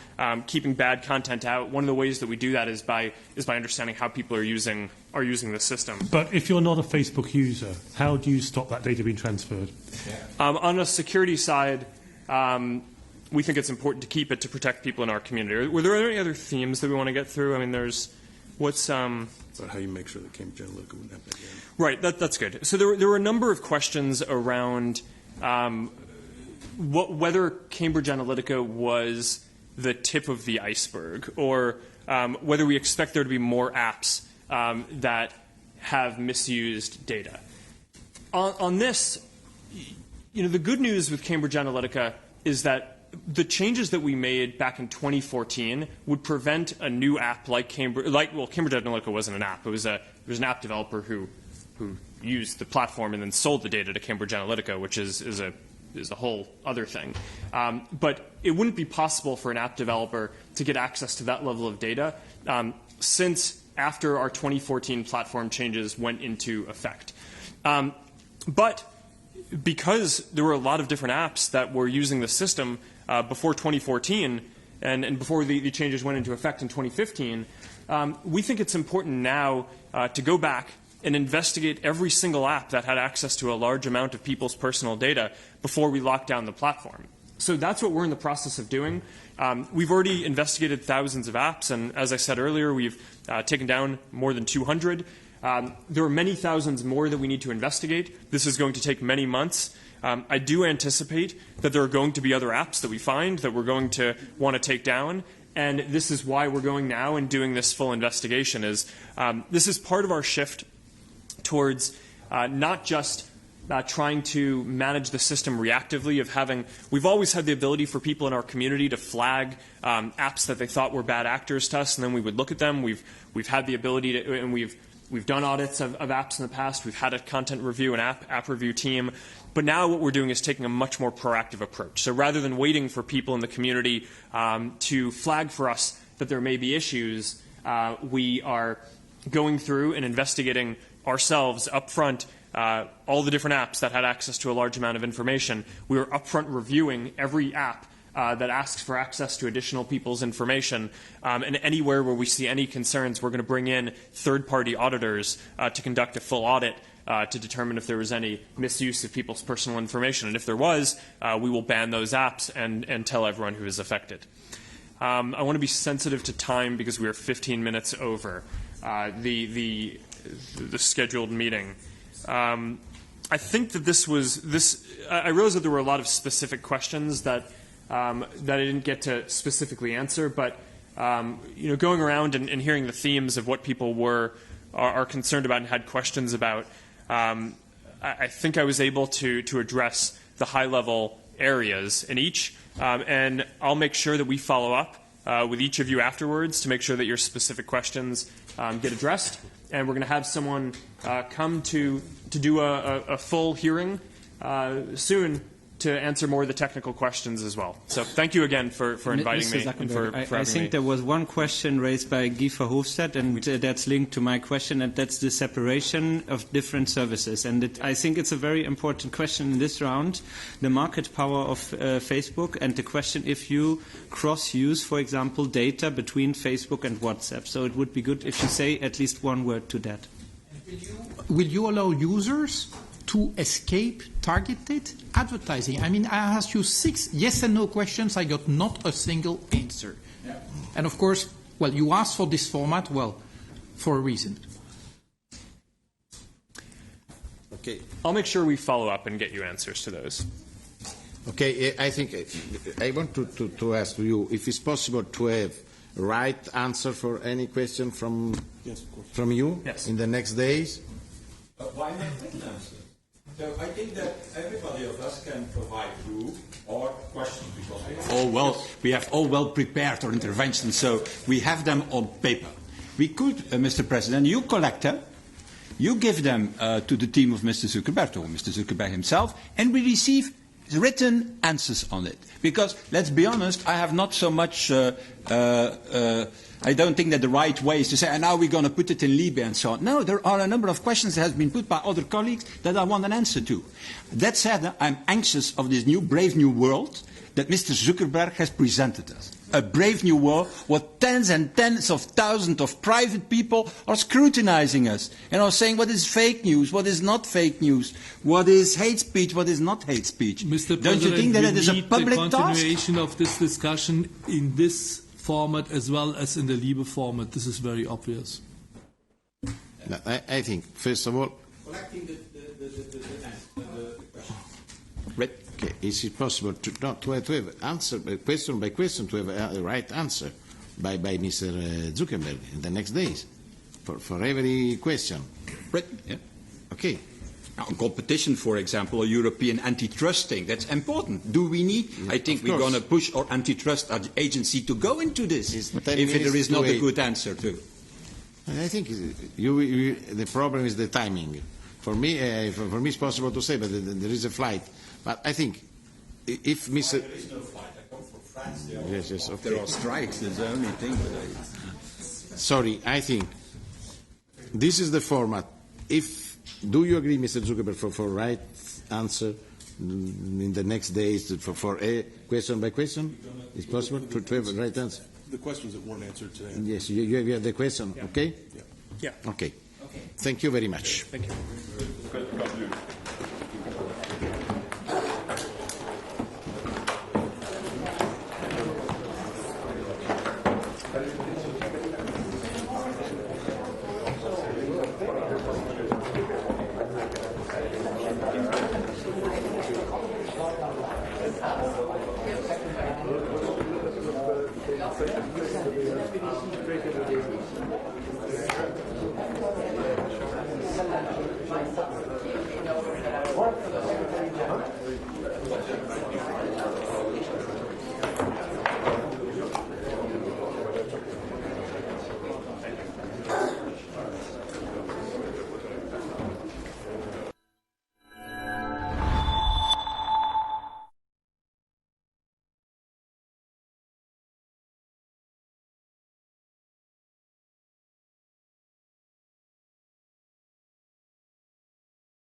keeping bad content out. One of the ways that we do that is by understanding how people are using the system. But if you're not a Facebook user, how do you stop that data being transferred? On a security side, we think it's important to keep it to protect people in our community. Were there any other themes that we want to get through? I mean, there's what's So how you make sure that Cambridge Analytica wouldn't happen again? Right, that's good. So there were a number of questions around whether Cambridge Analytica was the tip of the iceberg, or whether we expect there to be more apps that have misused data. On this, the good news with Cambridge Analytica is that the changes that we made back in 2014 would prevent a new app like Cambridge Analytica wasn't an app. It was an app developer who used the platform and then sold the data to Cambridge Analytica, which is a whole other thing. But it wouldn't be possible for an app developer to get access to that level of data since after our 2014 platform changes went into effect. But because there were a lot of different apps that were using the system before 2014 and before the changes went into effect in 2015, we think it's important now to go back and investigate every single app that had access to a large amount of people's personal data before we locked down the platform. So that's what we're in the process of doing. We've already investigated thousands of apps, and as I said earlier, we've taken down more than 200. There are many thousands more that we need to investigate. This is going to take many months. I do anticipate that there are going to be other apps that we find that we're going to want to take down, and this is why we're going now and doing this full investigation. This is part of our shift towards not just trying to manage the system reactively we've always had the ability for people in our community to flag apps that they thought were bad actors to us, and then we would look at them. We've had the ability to, and we've done audits of apps in the past. We've had a content review and app review team. But now what we're doing is taking a much more proactive approach. So rather than waiting for people in the community to flag for us that there may be issues, we are going through and investigating ourselves up front all the different apps that had access to a large amount of information. We were upfront reviewing every app that asks for access to additional people's information. And anywhere where we see any concerns, we're going to bring in third-party auditors to conduct a full audit to determine if there was any misuse of people's personal information. And if there was, we will ban those apps and tell everyone who is affected. I want to be sensitive to time because we are 15 minutes over the scheduled meeting. I think that I realize that there were a lot of specific questions that I didn't get to specifically answer, but going around and hearing the themes of what people are concerned about and had questions about, I think I was able to address the high-level areas in each, and I'll make sure that we follow up with each of you afterwards to make sure that your specific questions get addressed. And we're going to have someone come to do a full hearing soon to answer more of the technical questions as well. So thank you again for inviting me. And for I think there was one question raised by Guy Verhofstadt, and that's linked to my question, and that's the separation of different services. And I think it's a very important question in this round, the market power of Facebook, and the question if you cross-use, for example, data between Facebook and WhatsApp. So it would be good if you say at least one word to that. Will you allow users to escape targeted advertising? I mean, I asked you 6 yes and no questions. I got not a single answer. Yeah. And of course, well, you asked for this format, well, for a reason. Okay. I'll make sure we follow up and get you answers to those. Okay, I think I want to ask you if it's possible to have a right answer for any question from you in the next days. Why not written answer? So I think that everybody of us can provide you or questions because we have all well prepared our interventions, so we have them on paper. We could, Mr. President, you collect them, you give them to the team of Mr. Zuckerberg or Mr. Zuckerberg himself, and we receive written answers on it. Because let's be honest, I have not so much. I don't think that the right way is to say, and now we're going to put it in Libe and so on. No, there are a number of questions that have been put by other colleagues that I want an answer to. That said, I'm anxious of this new brave new world that Mr. Zuckerberg has presented us. A brave new world where tens and tens of thousands of private people are scrutinizing us and are saying what is fake news, what is not fake news, what is hate speech, what is not hate speech. Mr. Don't you think that it is a public task? The continuation of this discussion in this format as well as in the Liebe format. This is very obvious. No, I think, first of all, Collecting the question. Okay, is it possible to have answer question by question to have a right answer by Mr. Zuckerberg in the next days for every question? Right. Yeah. Okay. On competition, for example, a European antitrust thing, that's important. Do we need? I think we're going to push our antitrust agency to go into this if there is not a good answer to. I think the problem is the timing. For me, it's possible to say, but there is a flight. But I think if Mr. There is no flight. I come from France. Yes, okay. There are strikes. That's the only thing. Sorry, I think this is the format. Do you agree, Mr. Zuckerberg, for right answer in the next days for a question by question? Is possible to have a right answer? The questions that weren't answered today. Yes, you have the question. Okay. Yeah. Okay. Thank you very much. Thank you.